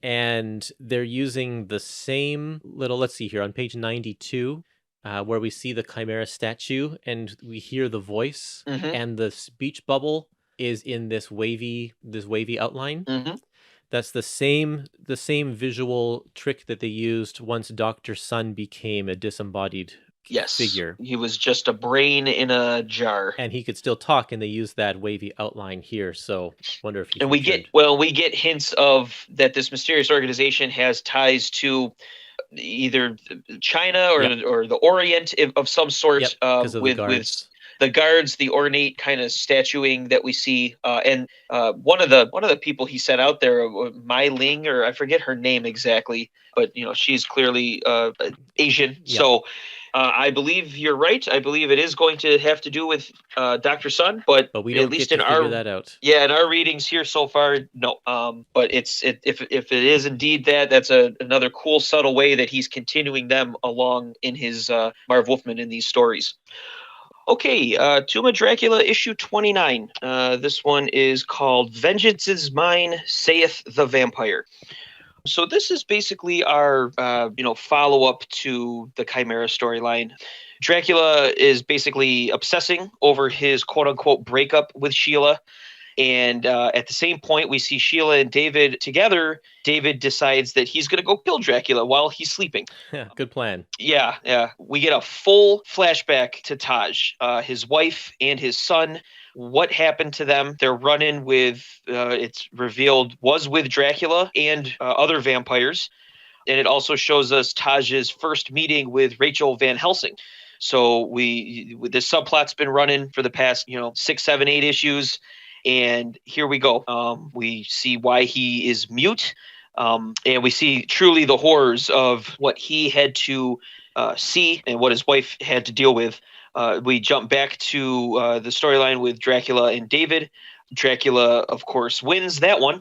And they're using the same little, let's see here, on page 92, where we see the Chimera statue and we hear the voice, and the speech bubble is in this wavy outline. That's the same visual trick that they used once Dr. Sun became a disembodied figure. He was just a brain in a jar. And he could still talk, and they use that wavy outline here. So wonder if he And we get hints of that this mysterious organization has ties to either China or the Orient of some sort, with the guards, the ornate kind of statuing that we see, and one of the people he sent out there, Mai Ling, or I forget her name exactly, but she's clearly Asian. Yep. So I believe you're right. I believe it is going to have to do with Dr. Sun, but we don't at least get to in figure that out. Yeah, in our readings here so far, no. But if it is indeed that's another cool, subtle way that he's continuing them along in his Marv Wolfman in these stories. Okay, Tomb of Dracula, issue 29. This one is called Vengeance is Mine, Saith the Vampire. So this is basically our, follow-up to the Chimera storyline. Dracula is basically obsessing over his quote-unquote breakup with Sheila. And at the same point, we see Sheila and David together. David decides that he's going to go kill Dracula while he's sleeping. Yeah, good plan. Yeah. We get a full flashback to Taj, his wife and his son. What happened to them? They're running with, it's revealed, was with Dracula and other vampires. And it also shows us Taj's first meeting with Rachel Van Helsing. So this subplot's been running for the past, 6, 7, 8 issues. And here we go. We see why he is mute. And we see truly the horrors of what he had to see and what his wife had to deal with. We jump back to the storyline with Dracula and David. Dracula, of course, wins that one.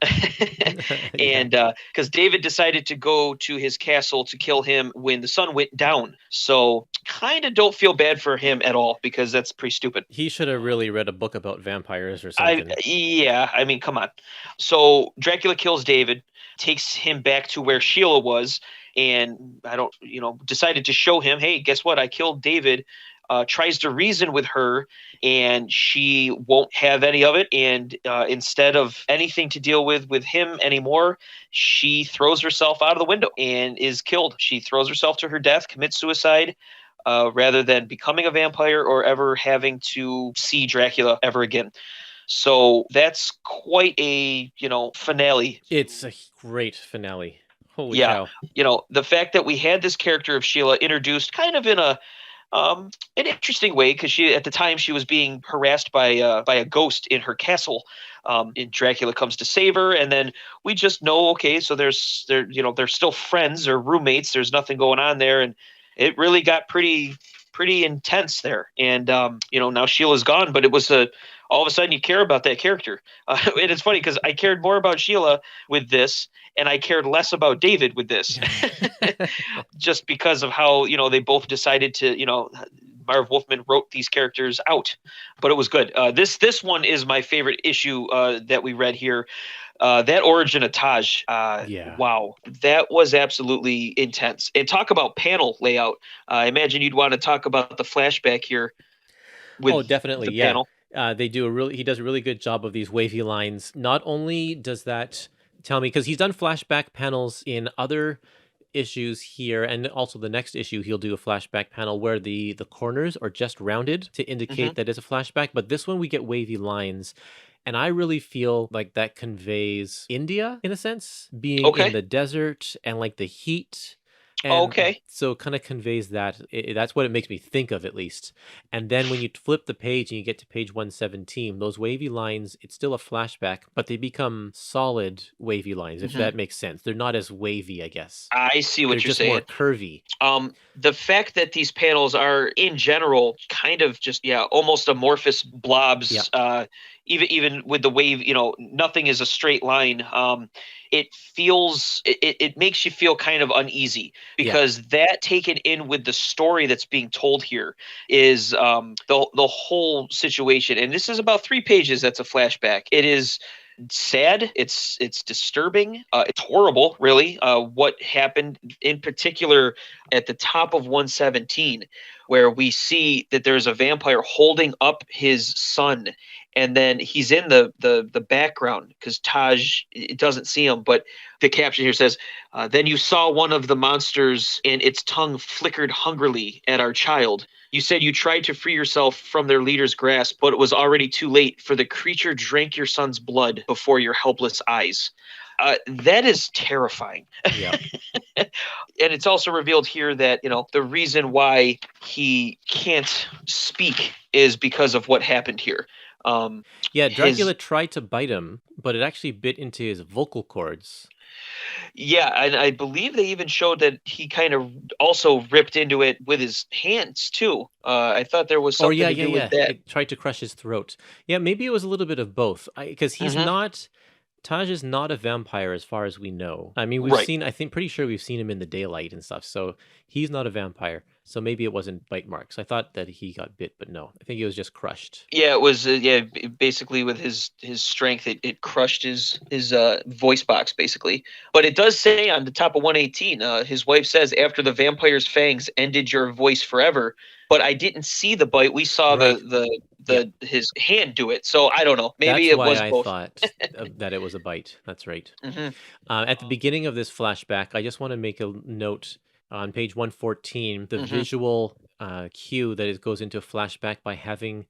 And because David decided to go to his castle to kill him when the sun went down. So kind of don't feel bad for him at all, because that's pretty stupid. He should have really read a book about vampires or something. I mean, come on. So Dracula kills David, takes him back to where Sheila was, and decided to show him, hey, guess what? I killed David. Tries to reason with her, and she won't have any of it. And instead of anything to deal with him anymore, she throws herself out of the window and is killed. She throws herself to her death, commits suicide, rather than becoming a vampire or ever having to see Dracula ever again. So that's quite a, finale. It's a great finale. Holy cow. The fact that we had this character of Sheila introduced kind of in an interesting way, because at the time she was being harassed by a ghost in her castle, and Dracula comes to save her, and then we just know, okay, so they're still friends or roommates. There's nothing going on there, and it really got pretty intense there. And now Sheila's gone, but it was all of a sudden you care about that character. And it's funny because I cared more about Sheila with this, and I cared less about David with this, just because of how, they both decided to, Marv Wolfman wrote these characters out, but it was good. This one is my favorite issue that we read here. That origin of Taj. Wow. That was absolutely intense. And talk about panel layout. I imagine you'd want to talk about the flashback here. Definitely. Yeah. Panel. He does a really good job of these wavy lines. Not only does that tell me, because he's done flashback panels in other issues here, and also the next issue he'll do a flashback panel where the corners are just rounded to indicate that it's a flashback. But this one we get wavy lines. And I really feel like that conveys India, in a sense, being in the desert and like the heat. And so it kind of conveys that. That's what it makes me think of, at least. And then when you flip the page and you get to page 117, those wavy lines, it's still a flashback, but they become solid wavy lines, if that makes sense. They're not as wavy, I guess. I see what you're saying. They're just more curvy. The fact that these panels are, in general, kind of just, almost amorphous blobs, even with the wave, nothing is a straight line. It makes you feel kind of uneasy, because that taken in with the story that's being told here is the whole situation. And this is about 3 pages. That's a flashback. It is sad. It's disturbing. It's horrible, really. What happened in particular at the top of 117, where we see that there's a vampire holding up his son, and then he's in the background because Taj, it doesn't see him, but the caption here says, "Then you saw one of the monsters, and its tongue flickered hungrily at our child. You said you tried to free yourself from their leader's grasp, but it was already too late, for the creature drank your son's blood before your helpless eyes." That is terrifying. Yeah. And it's also revealed here that, the reason why he can't speak is because of what happened here. Yeah, Dracula tried to bite him, but it actually bit into his vocal cords. Yeah, and I believe they even showed that he kind of also ripped into it with his hands too. I thought there was something to do with that. It tried to crush his throat. Yeah, maybe it was a little bit of both. Because he's not... Taj is not a vampire as far as we know. I mean, we've seen, pretty sure we've seen him in the daylight and stuff. So he's not a vampire. So maybe it wasn't bite marks. I thought that he got bit, but no. I think he was just crushed. Yeah, it was, basically with his strength, it crushed his voice box, basically. But it does say on the top of 118, his wife says, "After the vampire's fangs ended your voice forever." But I didn't see the bite. We saw his hand do it. So I don't know. Maybe That's it why was I both. thought that it was a bite. That's right. At the beginning of this flashback, I just want to make a note on page 114, the visual cue that it goes into a flashback by having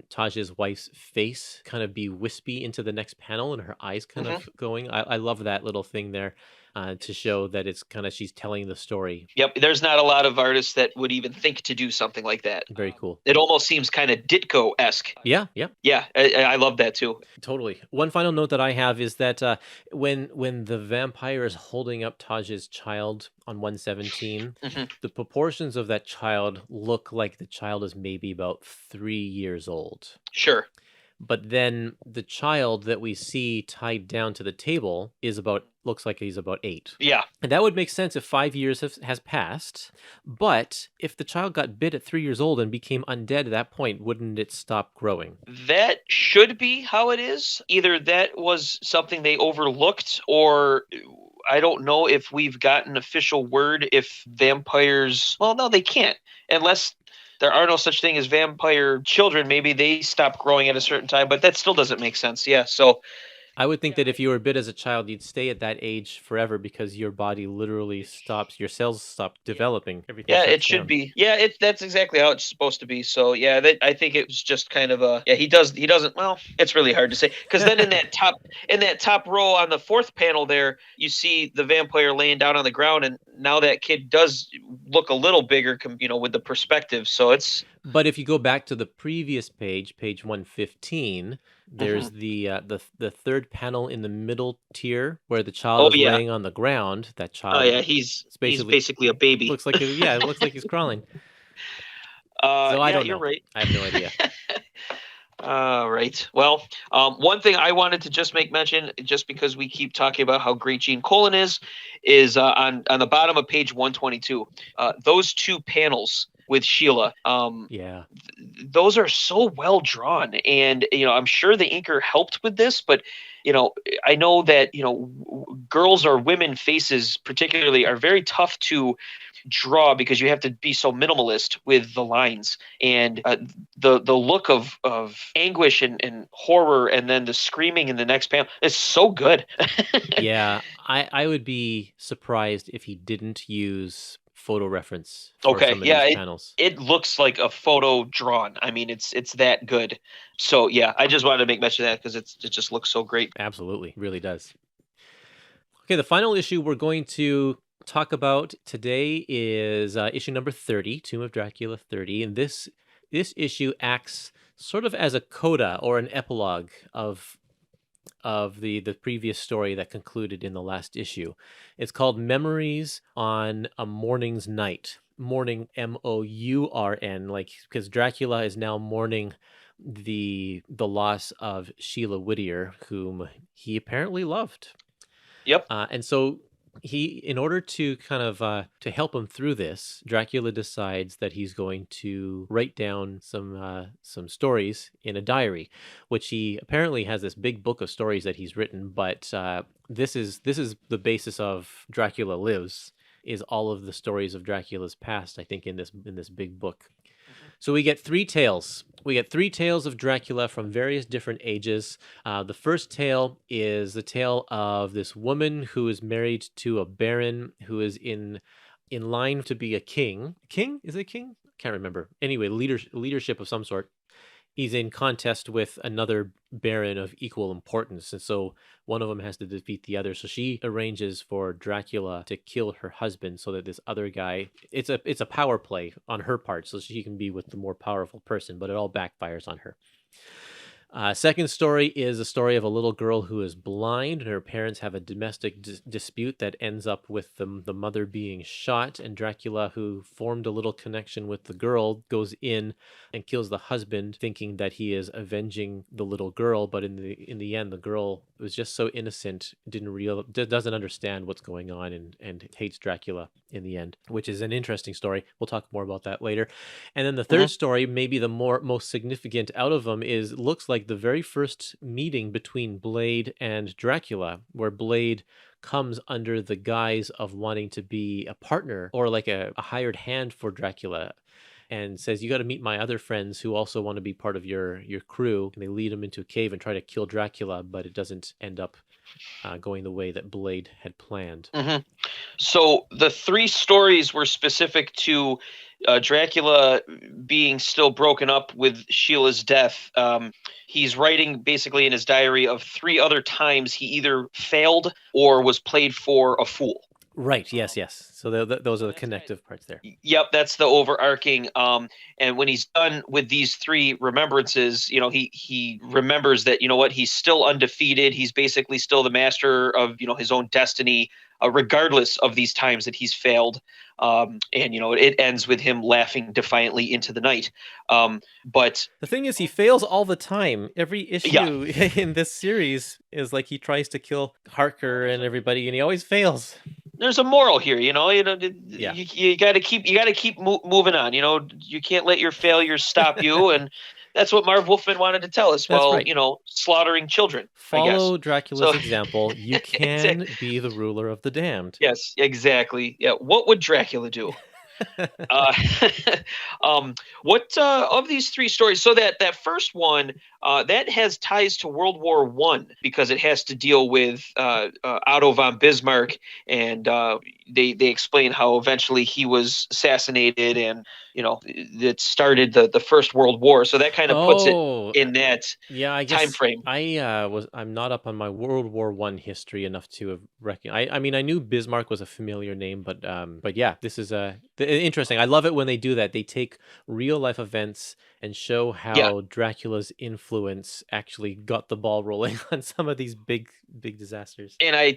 Taj's wife's face kind of be wispy into the next panel and her eyes kind of going. I love that little thing there. To show that it's kind of she's telling the story. Yep, there's not a lot of artists that would even think to do something like that. Very cool. It almost seems kind of Ditko-esque. Yeah. Yeah, I love that too. Totally. One final note that I have is that when the vampire is holding up Taj's child on 117, the proportions of that child look like the child is maybe about 3 years old. Sure. But then the child that we see tied down to the table looks like he's about 8. Yeah. And that would make sense if 5 years has passed. But if the child got bit at 3 years old and became undead at that point, wouldn't it stop growing? That should be how it is. Either that was something they overlooked, or I don't know if we've gotten official word if vampires... Well, no, they can't. Unless... there are no such thing as vampire children. Maybe they stop growing at a certain time, but that still doesn't make sense. Yeah, so... I would think that if you were bit as a child, you'd stay at that age forever because your body literally stops, your cells stop developing. Everything. Yeah, it should be. Yeah, that's exactly how it's supposed to be. So yeah, I think it was just kind of a he doesn't. Well, it's really hard to say because then in that top row on the fourth panel there, you see the vampire laying down on the ground, and now that kid does look a little bigger, with the perspective. So it's. But if you go back to the previous page 115. There's the third panel in the middle tier where the child is laying on the ground. That child. Oh yeah, he's basically a baby. Looks like it looks like he's crawling. So I don't know. You're right. I have no idea. Right. Well, one thing I wanted to just make mention, just because we keep talking about how great Gene Colan is on the bottom of page 122. Those two panels with Sheila. Those are so well drawn, and I'm sure the inker helped with this, but I know that girls or women faces particularly are very tough to draw because you have to be so minimalist with the lines, and the look of anguish and horror, and then the screaming in the next panel is so good. Yeah, I would be surprised if he didn't use photo reference for some of these panels. It looks like a photo drawn. I mean, it's that good. So yeah, I just wanted to make mention of that because it just looks so great. Absolutely, really does. Okay, the final issue we're going to talk about today is issue number 30, Tomb of Dracula 30, and this issue acts sort of as a coda or an epilogue of the previous story that concluded in the last issue. It's called Memories on a Mourning's Night. Mourning, M-O-U-R-N, because Dracula is now mourning the loss of Sheila Whittier, whom he apparently loved. Yep. And so in order to kind of to help him through this, Dracula decides that he's going to write down some stories in a diary, which he apparently has this big book of stories that he's written. But this is the basis of Dracula Lives, is all of the stories of Dracula's past, I think, in this big book. So we get three tales. We get three tales of Dracula from various different ages. The first tale is the tale of this woman who is married to a baron who is in line to be a king. King? Is it king? Can't remember. Anyway, leadership of some sort. He's in contest with another baron of equal importance, and so one of them has to defeat the other. So she arranges for Dracula to kill her husband so that this other guy, it's a power play on her part, so she can be with the more powerful person, but it all backfires on her. Second story is a story of a little girl who is blind, and her parents have a domestic dispute that ends up with the mother being shot, and Dracula, who formed a little connection with the girl, goes in and kills the husband, thinking that he is avenging the little girl, but in the end, the girl was just so innocent, doesn't understand what's going on, and hates Dracula in the end, which is an interesting story. We'll talk more about that later. And then the third story, maybe the most significant out of them, looks like the very first meeting between Blade and Dracula, where Blade comes under the guise of wanting to be a partner or like a hired hand for Dracula, and says, you got to meet my other friends who also want to be part of your crew. And they lead him into a cave and try to kill Dracula, but it doesn't end up going the way that Blade had planned. So the three stories were specific to Dracula being still broken up with Sheila's death. He's writing basically in his diary of three other times he either failed or was played for a fool. Right. Yes. So those are the connective parts there. Yep, that's the overarching. And when he's done with these three remembrances, he remembers that, he's still undefeated. He's basically still the master of, his own destiny, regardless of these times that he's failed. And it ends with him laughing defiantly into the night. But the thing is, he fails all the time. Every issue in this series is like he tries to kill Harker and everybody, and he always fails. There's a moral here, you got to keep moving on. You can't let your failures stop you, and that's what Marv Wolfman wanted to tell us. That's right. Slaughtering children. Follow Dracula's example. You can be the ruler of the damned. Yes, exactly. Yeah. What would Dracula do? What of these three stories? So that first one that has ties to World War I, because it has to deal with Otto von Bismarck, and they explain how eventually he was assassinated, and that started the First World War. So that kind of puts it in that time frame. I'm not up on my World War I history enough to have recognized. I mean, I knew Bismarck was a familiar name, but yeah, this is interesting. I love it when they do that. They take real life events and show how Dracula's influence actually got the ball rolling on some of these big disasters. And I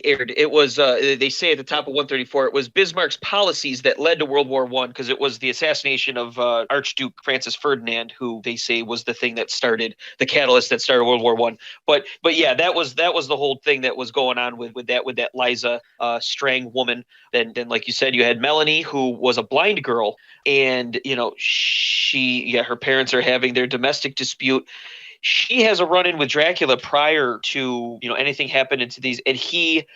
aired, it was they say at the top of 134, it was Bismarck's policies that led to World War I, because it was the assassination of Archduke Francis Ferdinand, who they say was the thing that started the catalyst that started World War I. But yeah, that was the whole thing that was going on with that Liza Strang woman. Then like you said, you had Melanie, who was a blind girl, and her parents are having their domestic dispute. She has a run-in with Dracula prior to anything happening to these, and he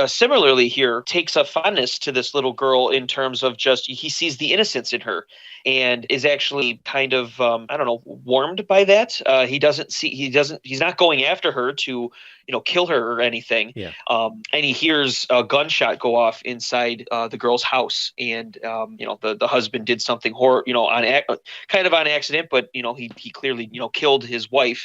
similarly here takes a fondness to this little girl in terms of just he sees the innocence in her, and is actually kind of warmed by that. He's not going after her to kill her or anything. And he hears a gunshot go off inside the girl's house, and the husband did something kind of on accident, but he clearly killed his wife.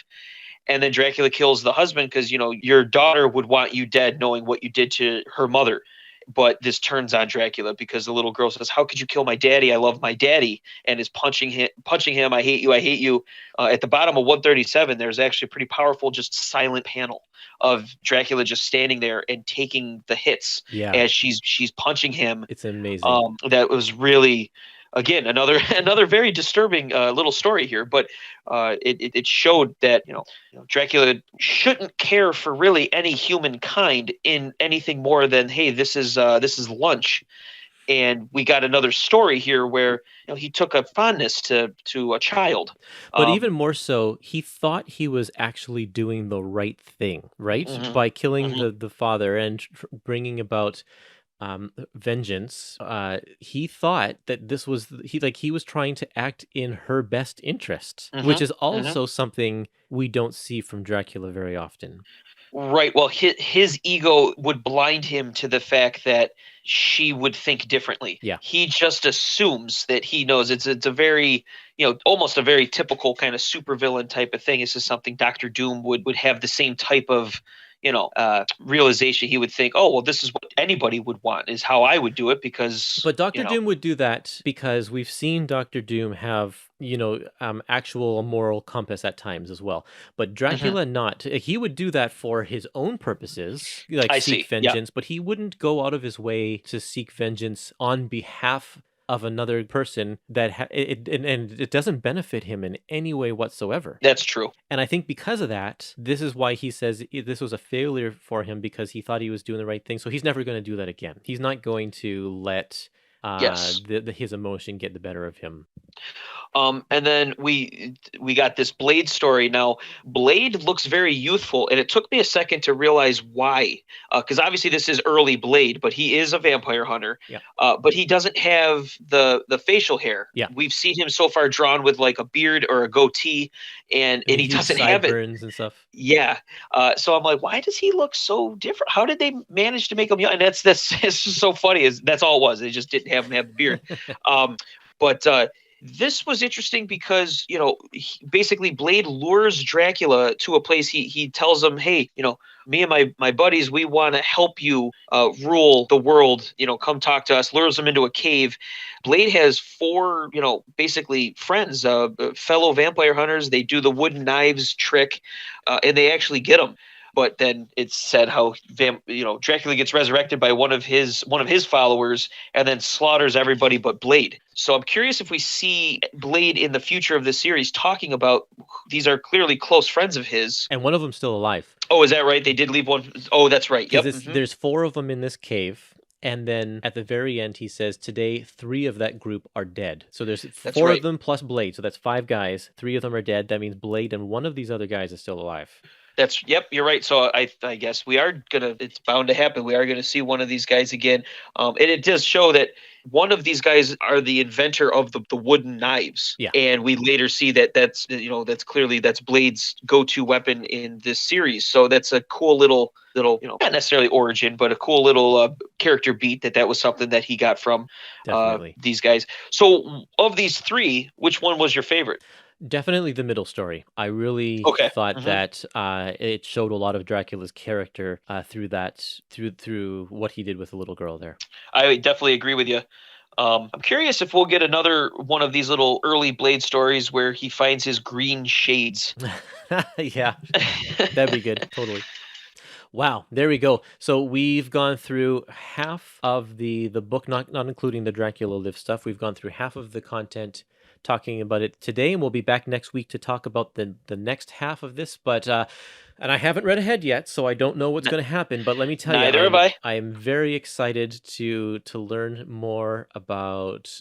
And then Dracula kills the husband because your daughter would want you dead, knowing what you did to her mother. But this turns on Dracula because the little girl says, "How could you kill my daddy? I love my daddy," and is punching him. "I hate you. I hate you." At the bottom of 137, there's actually a pretty powerful, just silent panel of Dracula just standing there and taking the hits as she's punching him. It's amazing. That was really again, another very disturbing little story here, but it showed that Dracula shouldn't care for really any humankind in anything more than, hey, this is lunch. And we got another story here where he took a fondness to a child. But even more so, he thought he was actually doing the right thing, right? By killing the father and bringing about vengeance. He thought that this was he was trying to act in her best interest, which is also something we don't see from Dracula very often. Right. Well, his ego would blind him to the fact that she would think differently. Yeah. He just assumes that he knows. It's a very, almost a very typical kind of supervillain type of thing. This is something Dr. Doom would have the same type of, realization. He would think, oh, well, this is what anybody would want, is how I would do it, because. But Dr. Doom would do that because we've seen Dr. Doom have, actual moral compass at times as well. But Dracula not. He would do that for his own purposes, like seek vengeance, but he wouldn't go out of his way to seek vengeance on behalf of another person and it doesn't benefit him in any way whatsoever. That's true. And I think because of that, this is why he says this was a failure for him, because he thought he was doing the right thing. So he's never going to do that again. He's not going to let his emotion get the better of him. And then we got this Blade story. Now, Blade looks very youthful, and it took me a second to realize why. Because obviously this is early Blade, but he is a vampire hunter. Yeah. But he doesn't have the facial hair. Yeah. We've seen him so far drawn with like a beard or a goatee, and he doesn't have it. Sideburns and stuff. Yeah. So I'm like, why does he look so different? How did they manage to make him young? And that's it's just so funny. That's all it was. They just didn't have him have the beard. But this was interesting because, basically Blade lures Dracula to a place. He tells him, hey, me and my buddies, we want to help you rule the world. Come talk to us. Lures him into a cave. Blade has 4, basically friends, fellow vampire hunters. They do the wooden knives trick, and they actually get him. But then it's said how Dracula gets resurrected by one of his followers and then slaughters everybody but Blade. So I'm curious if we see Blade in the future of this series talking about these are clearly close friends of his. And one of them's still alive. Oh, is that right? They did leave one. Oh, that's right. Yep. There's 4 of them in this cave. And then at the very end, he says, today, 3 of that group are dead. So there's 4 of them plus Blade. So that's 5 guys. 3 of them are dead. That means Blade and one of these other guys is still alive. Yep, you're right. So I guess it's bound to happen. We are going to see one of these guys again. And it does show that one of these guys are the inventor of the wooden knives. Yeah. And we later see that's clearly Blade's go-to weapon in this series. So that's a cool little, not necessarily origin, but a cool little character beat that was something that he got from these guys. So of these 3, which one was your favorite? Definitely the middle story. I really thought that it showed a lot of Dracula's character through what he did with the little girl there. I definitely agree with you. I'm curious if we'll get another one of these little early Blade stories where he finds his green shades. Yeah, that'd be good. Totally. Wow, there we go. So we've gone through half of the book, not including the Dracula Live stuff. We've gone through half of the content talking about it today, and we'll be back next week to talk about the next half of this. But and I haven't read ahead yet, so I don't know what's going to happen. But let me tell Neither have I. I am very excited to learn more about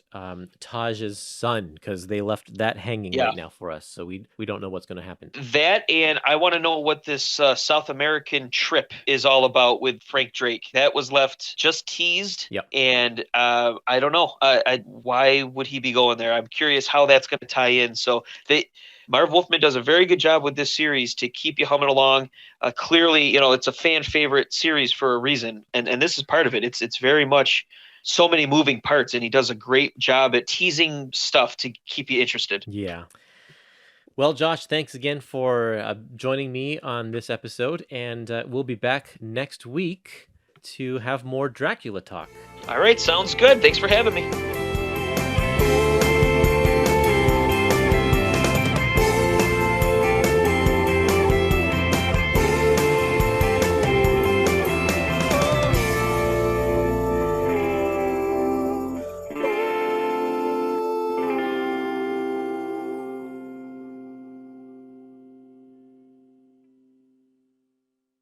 Taj's son, because they left that hanging right now for us. So we don't know what's going to happen. That, and I want to know what this South American trip is all about with Frank Drake. That was left just teased. Yep. And I don't know. Why would he be going there? I'm curious how that's going to tie in. So Marv Wolfman does a very good job with this series to keep you humming along. Clearly, it's a fan favorite series for a reason, and this is part of it. It's very much so many moving parts, and he does a great job at teasing stuff to keep you interested. Yeah. Well, Josh, thanks again for joining me on this episode, and we'll be back next week to have more Dracula talk. All right, sounds good. Thanks for having me.